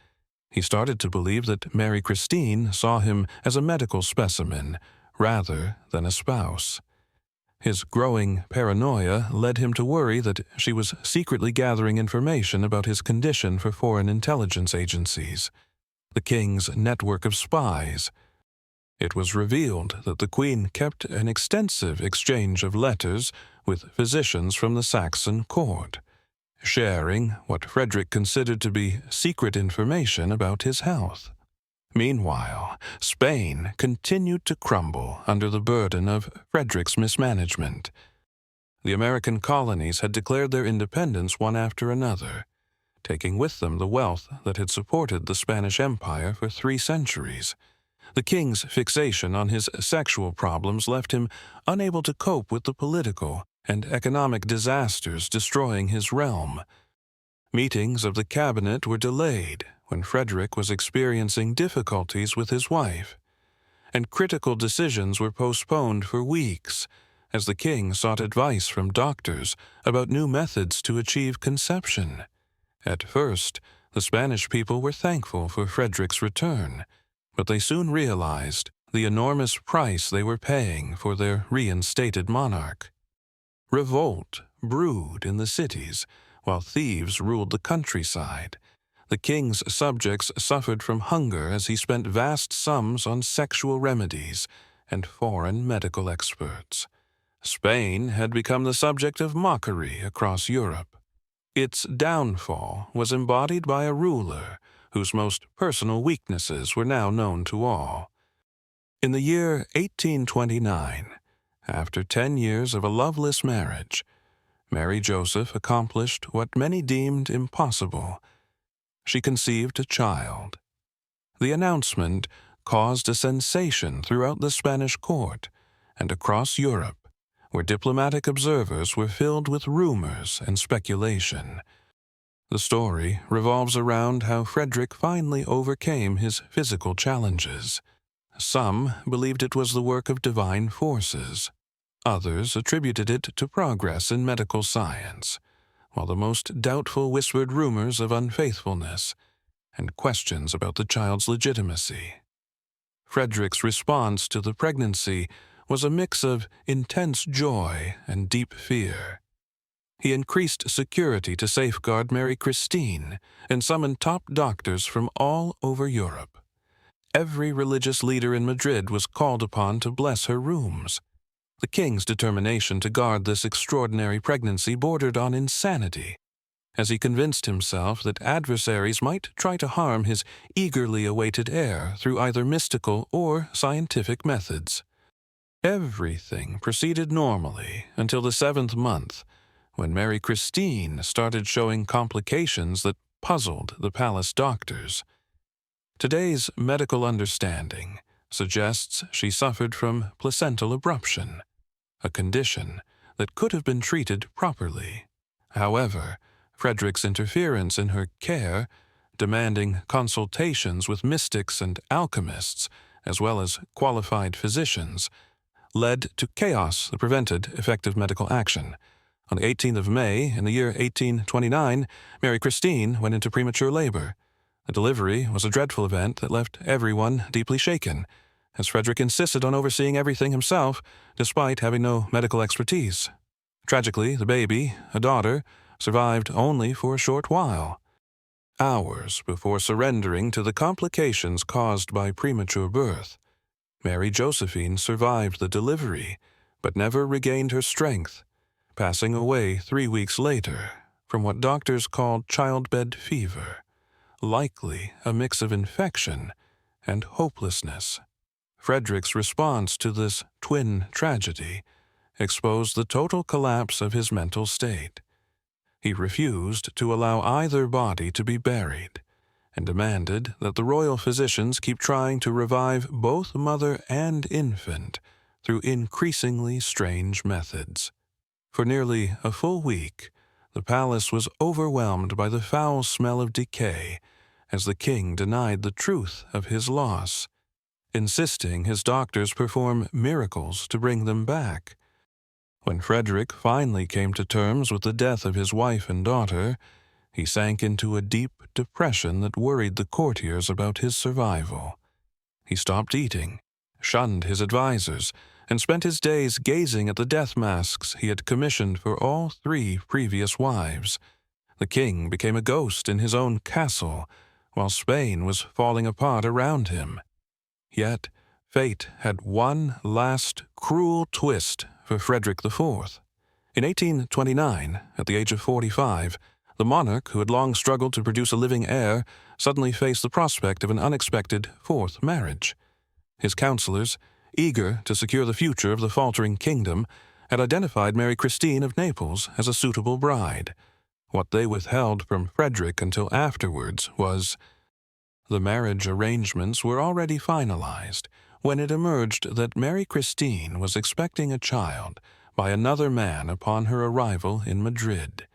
He started to believe that Mary Christine saw him as a medical specimen rather than a spouse. His growing paranoia led him to worry that she was secretly gathering information about his condition for foreign intelligence agencies, the king's network of spies. It was revealed that the Queen kept an extensive exchange of letters with physicians from the Saxon court, sharing what Frederick considered to be secret information about his health. Meanwhile, Spain continued to crumble under the burden of Frederick's mismanagement. The American colonies had declared their independence one after another, taking with them the wealth that had supported the Spanish Empire for 3 centuries. The king's fixation on his sexual problems left him unable to cope with the political and economic disasters destroying his realm. Meetings of the cabinet were delayed when Frederick was experiencing difficulties with his wife, and critical decisions were postponed for weeks as the king sought advice from doctors about new methods to achieve conception. At first, the Spanish people were thankful for Frederick's return, but they soon realized the enormous price they were paying for their reinstated monarch. Revolt brewed in the cities, while thieves ruled the countryside. The king's subjects suffered from hunger as he spent vast sums on sexual remedies and foreign medical experts. Spain had become the subject of mockery across Europe. Its downfall was embodied by a ruler whose most personal weaknesses were now known to all. In the year 1829, after 10 years of a loveless marriage, Mary Joseph accomplished what many deemed impossible. She conceived a child. The announcement caused a sensation throughout the Spanish court and across Europe, where diplomatic observers were filled with rumors and speculation. The story revolves around how Frederick finally overcame his physical challenges. Some believed it was the work of divine forces. Others attributed it to progress in medical science, while the most doubtful whispered rumors of unfaithfulness and questions about the child's legitimacy. Frederick's response to the pregnancy was a mix of intense joy and deep fear. He increased security to safeguard Mary Christine and summoned top doctors from all over Europe. Every religious leader in Madrid was called upon to bless her rooms. The king's determination to guard this extraordinary pregnancy bordered on insanity, as he convinced himself that adversaries might try to harm his eagerly awaited heir through either mystical or scientific methods. Everything proceeded normally until the 7th month, when Mary Christine started showing complications that puzzled the palace doctors. Today's medical understanding suggests she suffered from placental abruption, a condition that could have been treated properly. However, Frederick's interference in her care, demanding consultations with mystics and alchemists, as well as qualified physicians, led to chaos that prevented effective medical action. On the 18th of May, in the year 1829, Mary Christine went into premature labor. The delivery was a dreadful event that left everyone deeply shaken, as Frederick insisted on overseeing everything himself, despite having no medical expertise. Tragically, the baby, a daughter, survived only for a short while. Hours before surrendering to the complications caused by premature birth, Mary Josephine survived the delivery, but never regained her strength, passing away 3 weeks later from what doctors called childbed fever, likely a mix of infection and hopelessness. Frederick's response to this twin tragedy exposed the total collapse of his mental state. He refused to allow either body to be buried, and demanded that the royal physicians keep trying to revive both mother and infant through increasingly strange methods. For nearly a full week, the palace was overwhelmed by the foul smell of decay as the king denied the truth of his loss, insisting his doctors perform miracles to bring them back. When Frederick finally came to terms with the death of his wife and daughter, he sank into a deep depression that worried the courtiers about his survival. He stopped eating, shunned his advisors, and spent his days gazing at the death masks he had commissioned for all 3 previous wives. The king became a ghost in his own castle, while Spain was falling apart around him. Yet, fate had one last cruel twist for Frederick IV. In 1829, at the age of 45, the monarch, who had long struggled to produce a living heir, suddenly faced the prospect of an unexpected 4th marriage. His counselors, eager to secure the future of the faltering kingdom, had identified Mary Christine of Naples as a suitable bride. What they withheld from Frederick until afterwards was the marriage arrangements were already finalized when it emerged that Mary Christine was expecting a child by another man upon her arrival in Madrid.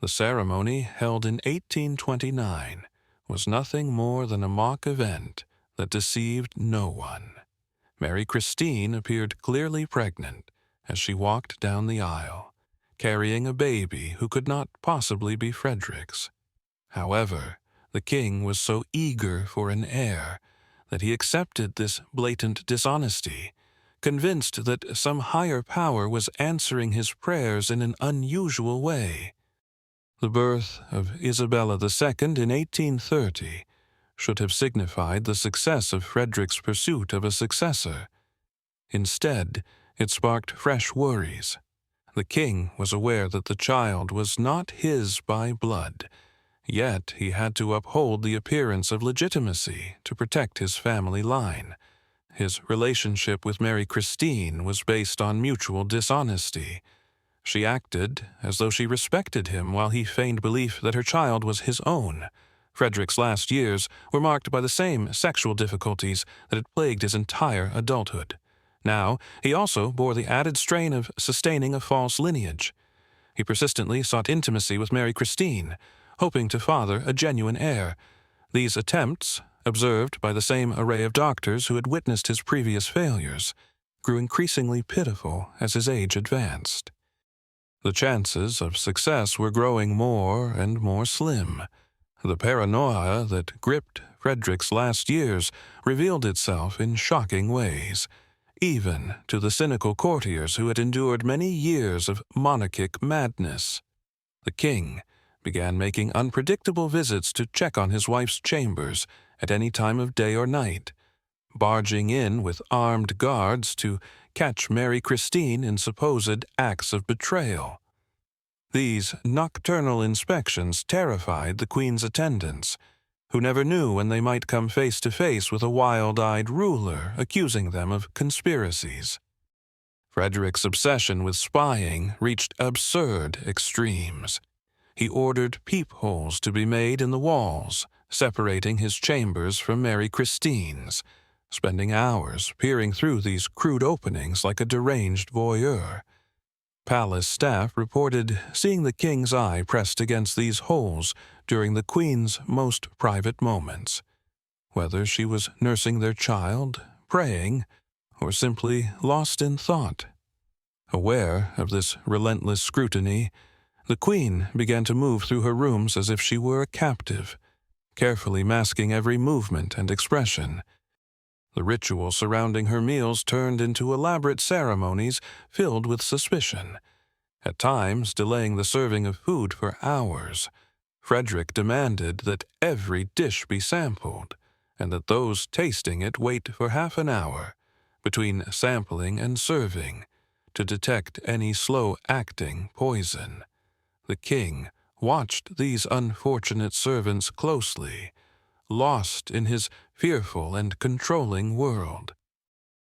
The ceremony, held in 1829, was nothing more than a mock event that deceived no one. Mary Christine appeared clearly pregnant as she walked down the aisle, carrying a baby who could not possibly be Frederick's. However, the king was so eager for an heir that he accepted this blatant dishonesty, convinced that some higher power was answering his prayers in an unusual way. The birth of Isabella II in 1830 should have signified the success of Frederick's pursuit of a successor. Instead, it sparked fresh worries. The king was aware that the child was not his by blood, yet he had to uphold the appearance of legitimacy to protect his family line. His relationship with Mary Christine was based on mutual dishonesty. She acted as though she respected him while he feigned belief that her child was his own. Frederick's last years were marked by the same sexual difficulties that had plagued his entire adulthood. Now, he also bore the added strain of sustaining a false lineage. He persistently sought intimacy with Mary Christine, hoping to father a genuine heir. These attempts, observed by the same array of doctors who had witnessed his previous failures, grew increasingly pitiful as his age advanced. The chances of success were growing more and more slim. The paranoia that gripped Frederick's last years revealed itself in shocking ways, even to the cynical courtiers who had endured many years of monarchic madness. The king began making unpredictable visits to check on his wife's chambers at any time of day or night, barging in with armed guards to catch Mary Christine in supposed acts of betrayal. These nocturnal inspections terrified the queen's attendants, who never knew when they might come face to face with a wild-eyed ruler accusing them of conspiracies. Frederick's obsession with spying reached absurd extremes. He ordered peepholes to be made in the walls, separating his chambers from Mary Christine's, spending hours peering through these crude openings like a deranged voyeur. Palace staff reported seeing the king's eye pressed against these holes during the queen's most private moments, whether she was nursing their child, praying, or simply lost in thought. Aware of this relentless scrutiny, the queen began to move through her rooms as if she were a captive, carefully masking every movement and expression. The ritual surrounding her meals turned into elaborate ceremonies filled with suspicion, at times delaying the serving of food for hours. Frederick demanded that every dish be sampled, and that those tasting it wait for half an hour between sampling and serving to detect any slow-acting poison. The king watched these unfortunate servants closely, lost in his fearful and controlling world.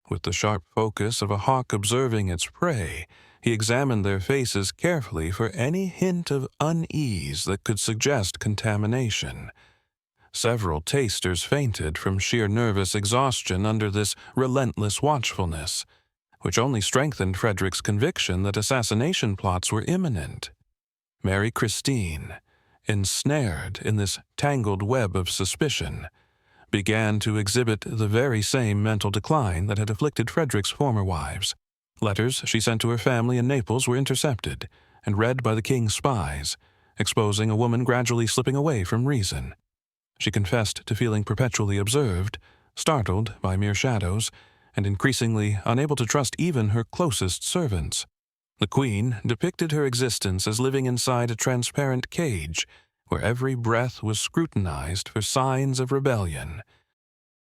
With the sharp focus of a hawk observing its prey, He examined their faces carefully for any hint of unease that could suggest contamination. Several tasters fainted from sheer nervous exhaustion under this relentless watchfulness, which only strengthened Frederick's conviction that assassination plots were imminent. Mary Christine, ensnared in this tangled web of suspicion, began to exhibit the very same mental decline that had afflicted Frederick's former wives. Letters she sent to her family in Naples were intercepted and read by the king's spies, exposing a woman gradually slipping away from reason. She confessed to feeling perpetually observed, startled by mere shadows, and increasingly unable to trust even her closest servants. The queen depicted her existence as living inside a transparent cage, where every breath was scrutinized for signs of rebellion.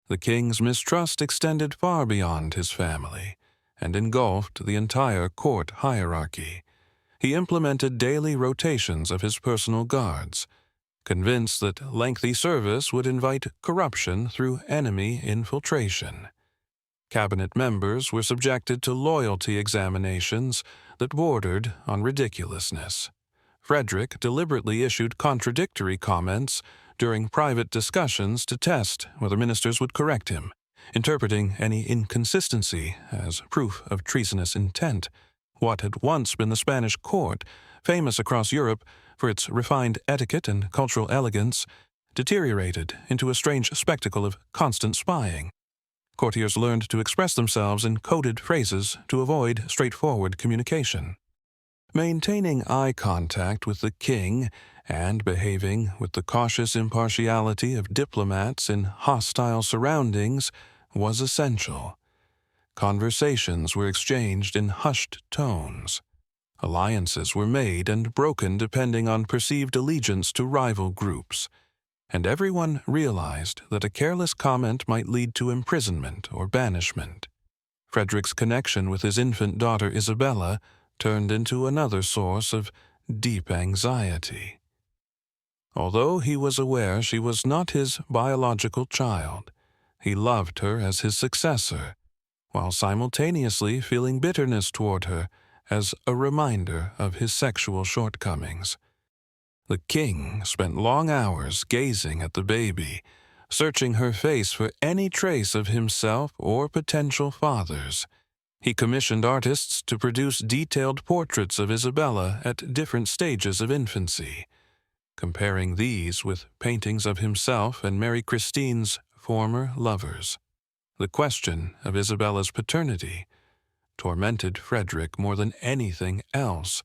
The king's mistrust extended far beyond his family, and engulfed the entire court hierarchy. He implemented daily rotations of his personal guards, convinced that lengthy service would invite corruption through enemy infiltration. Cabinet members were subjected to loyalty examinations that bordered on ridiculousness. Frederick deliberately issued contradictory comments during private discussions to test whether ministers would correct him, interpreting any inconsistency as proof of treasonous intent. What had once been the Spanish court, famous across Europe for its refined etiquette and cultural elegance, deteriorated into a strange spectacle of constant spying. Courtiers learned to express themselves in coded phrases to avoid straightforward communication. Maintaining eye contact with the king and behaving with the cautious impartiality of diplomats in hostile surroundings was essential. Conversations were exchanged in hushed tones. Alliances were made and broken depending on perceived allegiance to rival groups, and everyone realized that a careless comment might lead to imprisonment or banishment. Frederick's connection with his infant daughter Isabella turned into another source of deep anxiety. Although he was aware she was not his biological child, he loved her as his successor, while simultaneously feeling bitterness toward her as a reminder of his sexual shortcomings. The king spent long hours gazing at the baby, searching her face for any trace of himself or potential fathers. He commissioned artists to produce detailed portraits of Isabella at different stages of infancy, comparing these with paintings of himself and Mary Christine's former lovers. The question of Isabella's paternity tormented Frederick more than anything else,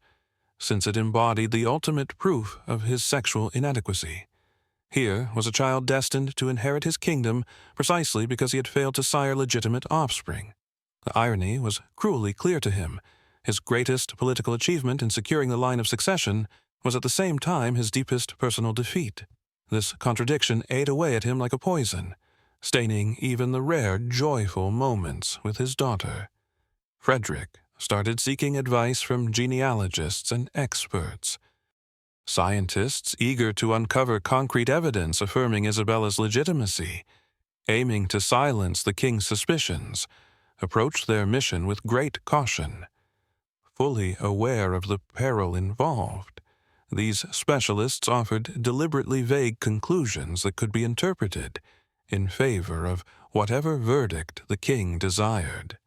since it embodied the ultimate proof of his sexual inadequacy. Here was a child destined to inherit his kingdom precisely because he had failed to sire legitimate offspring. The irony was cruelly clear to him. His greatest political achievement in securing the line of succession was at the same time his deepest personal defeat. This contradiction ate away at him like a poison, staining even the rare, joyful moments with his daughter. Frederick started seeking advice from genealogists and experts. Scientists eager to uncover concrete evidence affirming Isabella's legitimacy, aiming to silence the king's suspicions, approached their mission with great caution. Fully aware of the peril involved, these specialists offered deliberately vague conclusions that could be interpreted in favor of whatever verdict the king desired.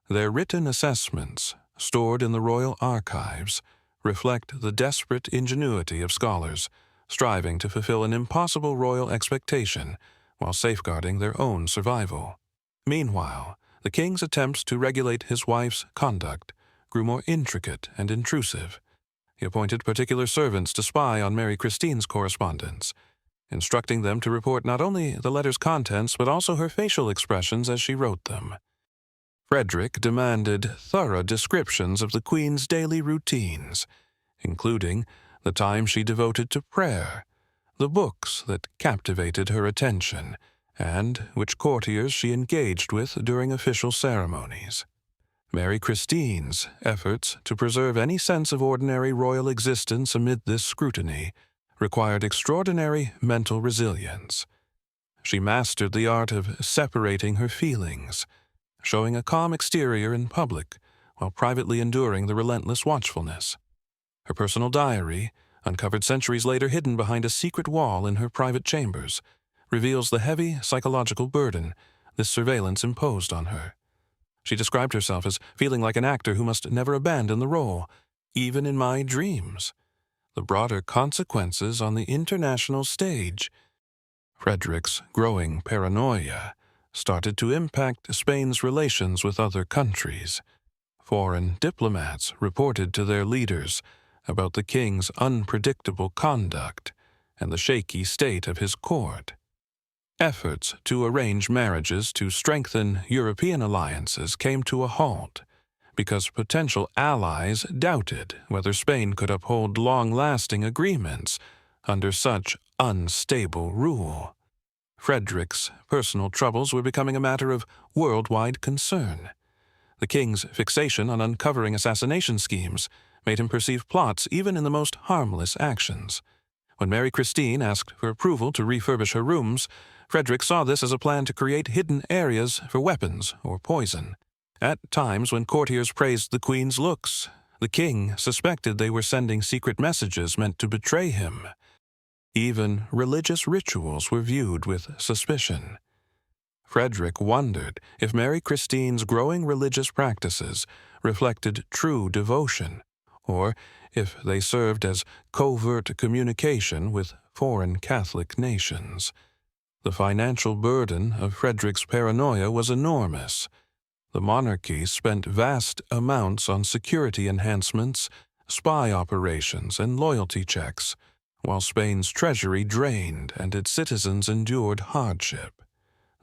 Their written assessments, stored in the royal archives, reflect the desperate ingenuity of scholars, striving to fulfill an impossible royal expectation while safeguarding their own survival. Meanwhile, the king's attempts to regulate his wife's conduct grew more intricate and intrusive. He appointed particular servants to spy on Mary Christine's correspondence, instructing them to report not only the letter's contents but also her facial expressions as she wrote them. Frederick demanded thorough descriptions of the Queen's daily routines, including the time she devoted to prayer, the books that captivated her attention, and which courtiers she engaged with during official ceremonies. Mary Christine's efforts to preserve any sense of ordinary royal existence amid this scrutiny required extraordinary mental resilience. She mastered the art of separating her feelings, showing a calm exterior in public while privately enduring the relentless watchfulness. Her personal diary, uncovered centuries later hidden behind a secret wall in her private chambers, reveals the heavy psychological burden this surveillance imposed on her. She described herself as feeling like an actor who must never abandon the role, even in my dreams. The broader consequences on the international stage. Frederick's growing paranoia started to impact Spain's relations with other countries. Foreign diplomats reported to their leaders about the king's unpredictable conduct and the shaky state of his court. Efforts to arrange marriages to strengthen European alliances came to a halt because potential allies doubted whether Spain could uphold long-lasting agreements under such unstable rule. Frederick's personal troubles were becoming a matter of worldwide concern. The king's fixation on uncovering assassination schemes made him perceive plots even in the most harmless actions. When Mary Christine asked for approval to refurbish her rooms, Frederick saw this as a plan to create hidden areas for weapons or poison. At times when courtiers praised the queen's looks, the king suspected they were sending secret messages meant to betray him. Even religious rituals were viewed with suspicion. Frederick wondered if Mary Christine's growing religious practices reflected true devotion, or if they served as covert communication with foreign Catholic nations. The financial burden of Frederick's paranoia was enormous. The monarchy spent vast amounts on security enhancements, spy operations, and loyalty checks, while Spain's treasury drained and its citizens endured hardship.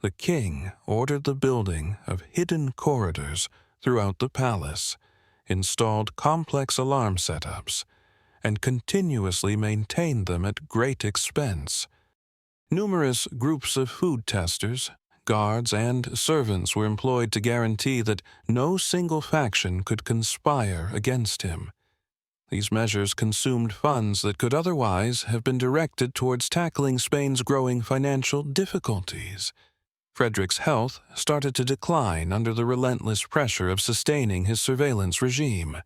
The king ordered the building of hidden corridors throughout the palace, installed complex alarm setups, and continuously maintained them at great expense. Numerous groups of food testers, guards, and servants were employed to guarantee that no single faction could conspire against him. These measures consumed funds that could otherwise have been directed towards tackling Spain's growing financial difficulties. Frederick's health started to decline under the relentless pressure of sustaining his surveillance regime.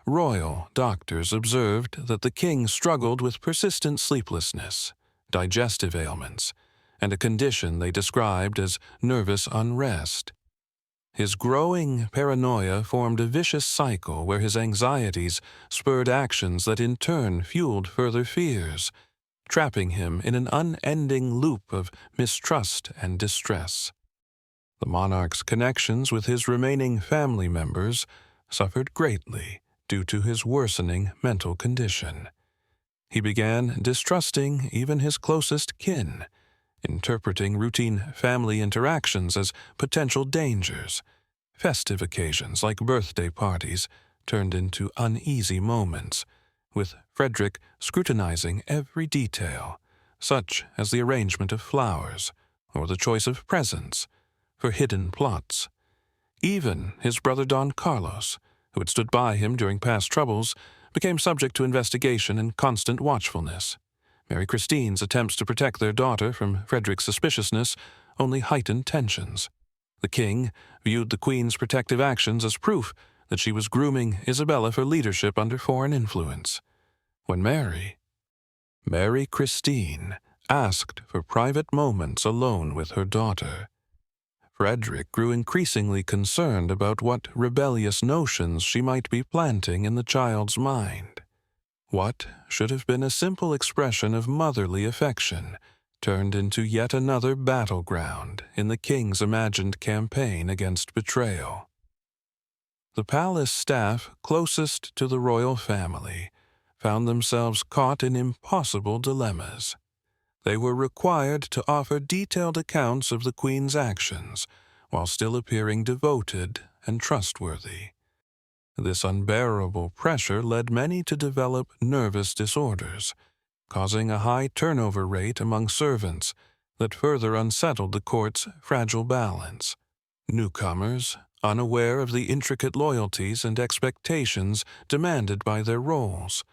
Royal doctors observed that the king struggled with persistent sleeplessness, digestive ailments, and a condition they described as nervous unrest. His growing paranoia formed a vicious cycle where his anxieties spurred actions that in turn fueled further fears, trapping him in an unending loop of mistrust and distress. The monarch's connections with his remaining family members suffered greatly due to his worsening mental condition. He began distrusting even his closest kin, interpreting routine family interactions as potential dangers. Festive occasions like birthday parties turned into uneasy moments, with Frederick scrutinizing every detail, such as the arrangement of flowers or the choice of presents, for hidden plots. Even his brother Don Carlos, who had stood by him during past troubles, became subject to investigation and constant watchfulness. Mary Christine's attempts to protect their daughter from Frederick's suspiciousness only heightened tensions. The king viewed the queen's protective actions as proof that she was grooming Isabella for leadership under foreign influence. When Mary Christine asked for private moments alone with her daughter, Frederick grew increasingly concerned about what rebellious notions she might be planting in the child's mind. What should have been a simple expression of motherly affection turned into yet another battleground in the king's imagined campaign against betrayal. The palace staff closest to the royal family found themselves caught in impossible dilemmas. They were required to offer detailed accounts of the queen's actions while still appearing devoted and trustworthy. This unbearable pressure led many to develop nervous disorders, causing a high turnover rate among servants that further unsettled the court's fragile balance. Newcomers, unaware of the intricate loyalties and expectations demanded by their roles,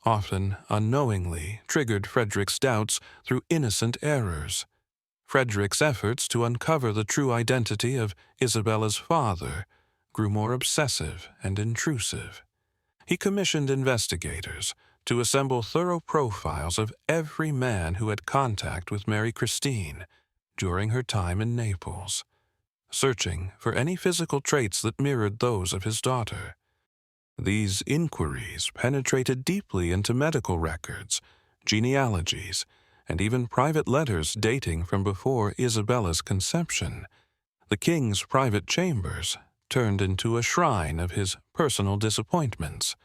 often unknowingly triggered Frederick's doubts through innocent errors. Frederick's efforts to uncover the true identity of Isabella's father grew more obsessive and intrusive. He commissioned investigators to assemble thorough profiles of every man who had contact with Mary Christine during her time in Naples, searching for any physical traits that mirrored those of his daughter. These inquiries penetrated deeply into medical records, genealogies, and even private letters dating from before Isabella's conception. The king's private chambers turned into a shrine of his personal disappointments,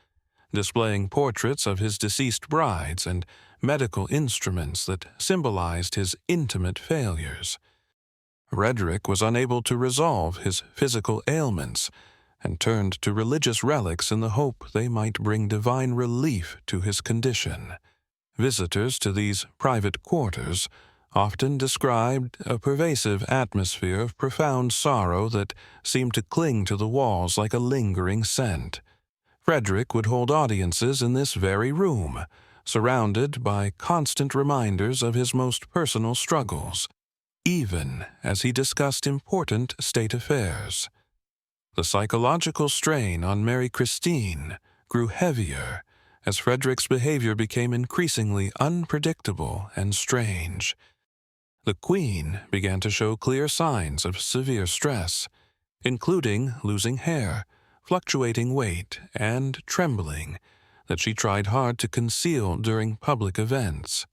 displaying portraits of his deceased brides and medical instruments that symbolized his intimate failures. Frederick was unable to resolve his physical ailments and turned to religious relics in the hope they might bring divine relief to his condition. Visitors to these private quarters often described a pervasive atmosphere of profound sorrow that seemed to cling to the walls like a lingering scent. Frederick would hold audiences in this very room, surrounded by constant reminders of his most personal struggles, even as he discussed important state affairs. The psychological strain on Mary Christine grew heavier as Frederick's behavior became increasingly unpredictable and strange. The Queen began to show clear signs of severe stress, including losing hair, fluctuating weight, and trembling that she tried hard to conceal during public events.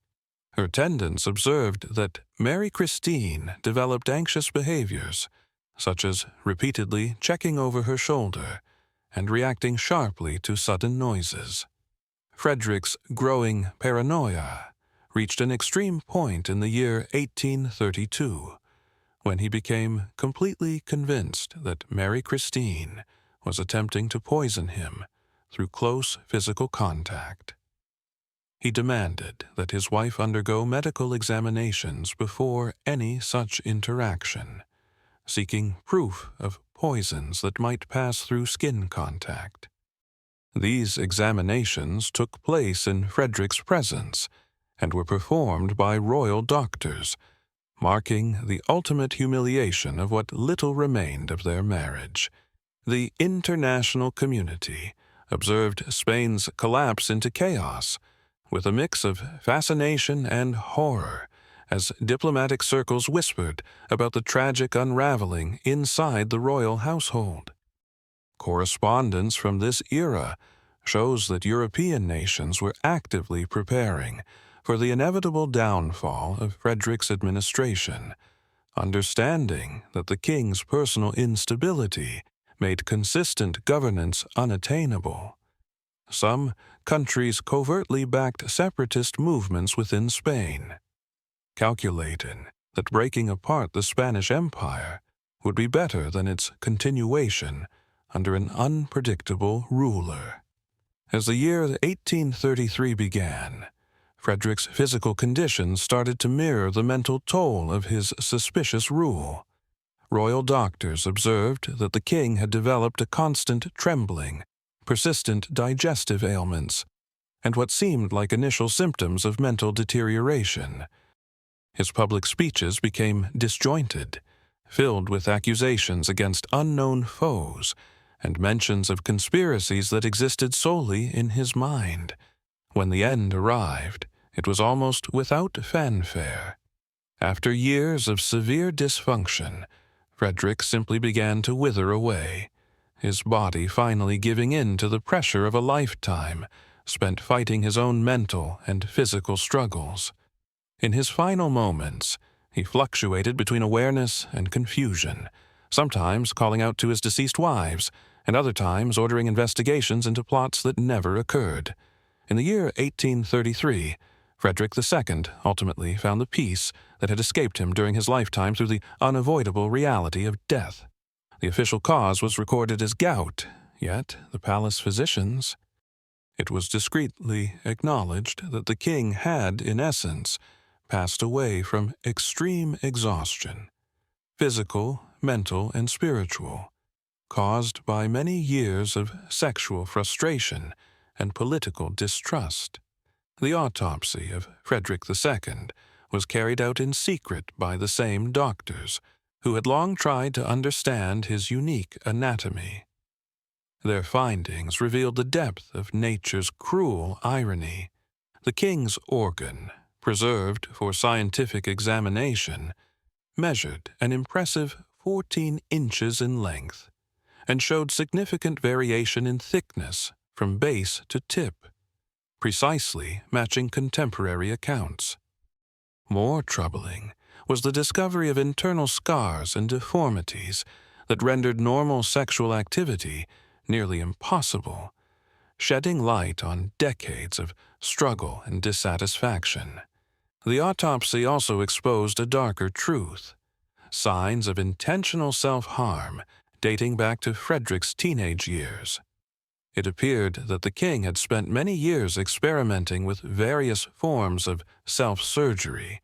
Her attendants observed that Mary Christine developed anxious behaviors, such as repeatedly checking over her shoulder and reacting sharply to sudden noises. Frederick's growing paranoia reached an extreme point in the year 1832, when he became completely convinced that Mary Christine was attempting to poison him through close physical contact. He demanded that his wife undergo medical examinations before any such interaction, seeking proof of poisons that might pass through skin contact. These examinations took place in Frederick's presence and were performed by royal doctors, marking the ultimate humiliation of what little remained of their marriage. The international community observed Spain's collapse into chaos, with a mix of fascination and horror, as diplomatic circles whispered about the tragic unraveling inside the royal household. Correspondence from this era shows that European nations were actively preparing for the inevitable downfall of Frederick's administration, understanding that the king's personal instability made consistent governance unattainable. Some countries covertly backed separatist movements within Spain, calculating that breaking apart the Spanish Empire would be better than its continuation under an unpredictable ruler. As the year 1833 began, Frederick's physical condition started to mirror the mental toll of his suspicious rule. Royal doctors observed that the king had developed a constant trembling, persistent digestive ailments, and what seemed like initial symptoms of mental deterioration. His public speeches became disjointed, filled with accusations against unknown foes and mentions of conspiracies that existed solely in his mind. When the end arrived, it was almost without fanfare. After years of severe dysfunction, Frederick simply began to wither away, his body finally giving in to the pressure of a lifetime spent fighting his own mental and physical struggles. In his final moments, he fluctuated between awareness and confusion, sometimes calling out to his deceased wives, and other times ordering investigations into plots that never occurred. In the year 1833, Frederick II ultimately found the peace that had escaped him during his lifetime through the unavoidable reality of death. The official cause was recorded as gout, yet the palace physicians... It was discreetly acknowledged that the king had, in essence, passed away from extreme exhaustion, physical, mental, and spiritual, caused by many years of sexual frustration and political distrust. The autopsy of Frederick II was carried out in secret by the same doctors who had long tried to understand his unique anatomy. Their findings revealed the depth of nature's cruel irony. The king's organ, preserved for scientific examination, measured an impressive 14 inches in length and showed significant variation in thickness from base to tip, precisely matching contemporary accounts. More troubling was the discovery of internal scars and deformities that rendered normal sexual activity nearly impossible, shedding light on decades of struggle and dissatisfaction. The autopsy also exposed a darker truth: signs of intentional self-harm dating back to Frederick's teenage years. It appeared that the king had spent many years experimenting with various forms of self-surgery,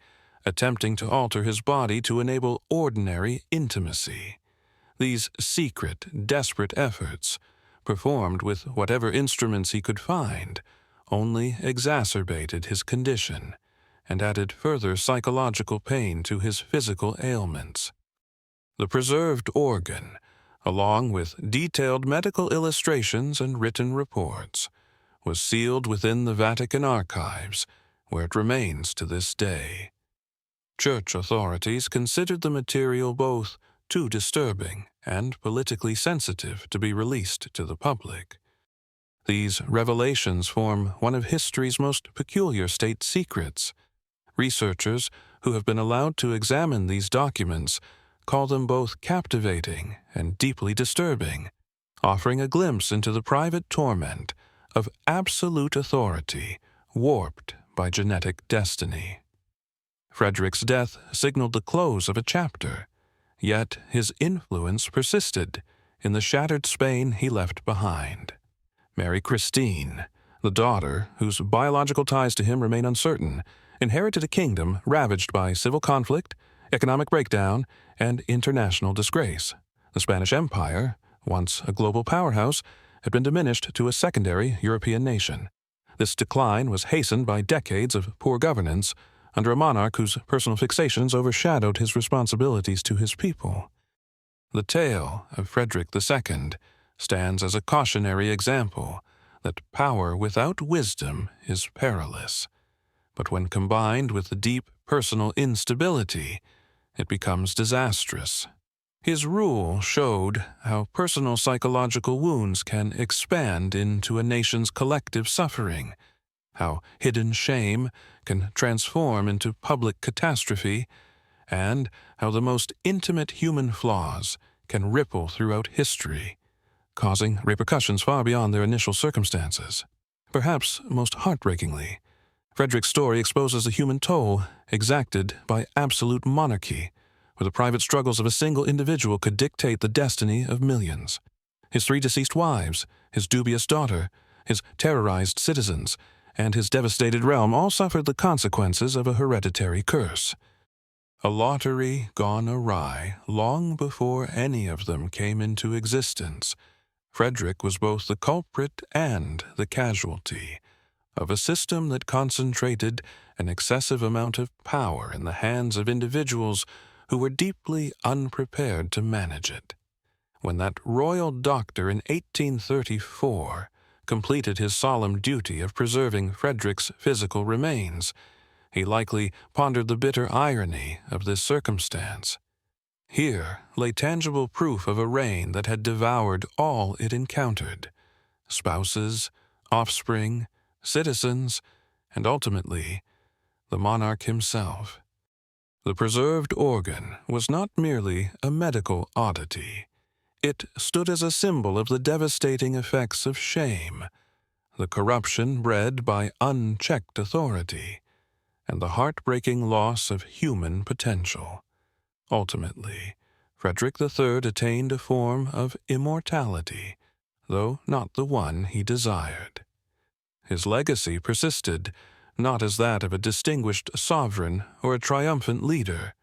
attempting to alter his body to enable ordinary intimacy. These secret, desperate efforts, performed with whatever instruments he could find, only exacerbated his condition and added further psychological pain to his physical ailments. The preserved organ, along with detailed medical illustrations and written reports, was sealed within the Vatican archives, where it remains to this day. Church authorities considered the material both too disturbing and politically sensitive to be released to the public. These revelations form one of history's most peculiar state secrets. Researchers who have been allowed to examine these documents call them both captivating and deeply disturbing, offering a glimpse into the private torment of absolute authority warped by genetic destiny. Frederick's death signaled the close of a chapter, yet his influence persisted in the shattered Spain he left behind. Mary Christine, the daughter, whose biological ties to him remain uncertain, inherited a kingdom ravaged by civil conflict, economic breakdown, and international disgrace. The Spanish Empire, once a global powerhouse, had been diminished to a secondary European nation. This decline was hastened by decades of poor governance under a monarch whose personal fixations overshadowed his responsibilities to his people. The tale of Frederick II stands as a cautionary example that power without wisdom is perilous. But when combined with the deep personal instability, it becomes disastrous. His rule showed how personal psychological wounds can expand into a nation's collective suffering, how hidden shame can transform into public catastrophe, and how the most intimate human flaws can ripple throughout history, causing repercussions far beyond their initial circumstances. Perhaps most heartbreakingly, Frederick's story exposes the human toll exacted by absolute monarchy, where the private struggles of a single individual could dictate the destiny of millions. His 3 deceased wives, his dubious daughter, his terrorized citizens, and his devastated realm all suffered the consequences of a hereditary curse. A lottery gone awry long before any of them came into existence, Frederick was both the culprit and the casualty of a system that concentrated an excessive amount of power in the hands of individuals who were deeply unprepared to manage it. When that royal doctor in 1834 completed his solemn duty of preserving Frederick's physical remains, he likely pondered the bitter irony of this circumstance. Here lay tangible proof of a reign that had devoured all it encountered: spouses, offspring, citizens, and ultimately, the monarch himself. The preserved organ was not merely a medical oddity. It stood as a symbol of the devastating effects of shame, the corruption bred by unchecked authority, and the heartbreaking loss of human potential. Ultimately, Frederick III attained a form of immortality, though not the one he desired. His legacy persisted, not as that of a distinguished sovereign or a triumphant leader,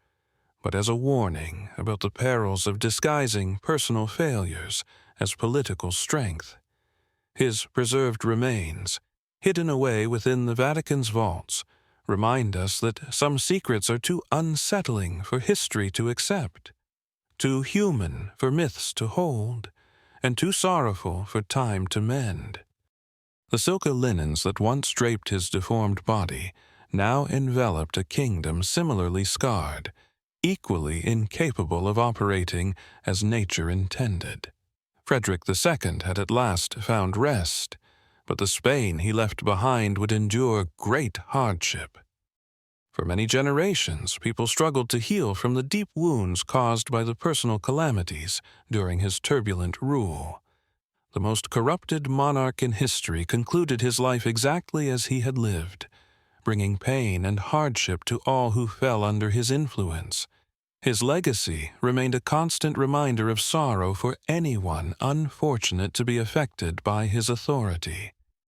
but as a warning about the perils of disguising personal failures as political strength. His preserved remains, hidden away within the Vatican's vaults, remind us that some secrets are too unsettling for history to accept, too human for myths to hold, and too sorrowful for time to mend. The silken linens that once draped his deformed body now enveloped a kingdom similarly scarred, equally incapable of operating as nature intended. Frederick II had at last found rest, but the Spain he left behind would endure great hardship. For many generations, people struggled to heal from the deep wounds caused by the personal calamities during his turbulent rule. The most corrupted monarch in history concluded his life exactly as he had lived, bringing pain and hardship to all who fell under his influence. His legacy remained a constant reminder of sorrow for anyone unfortunate to be affected by his authority.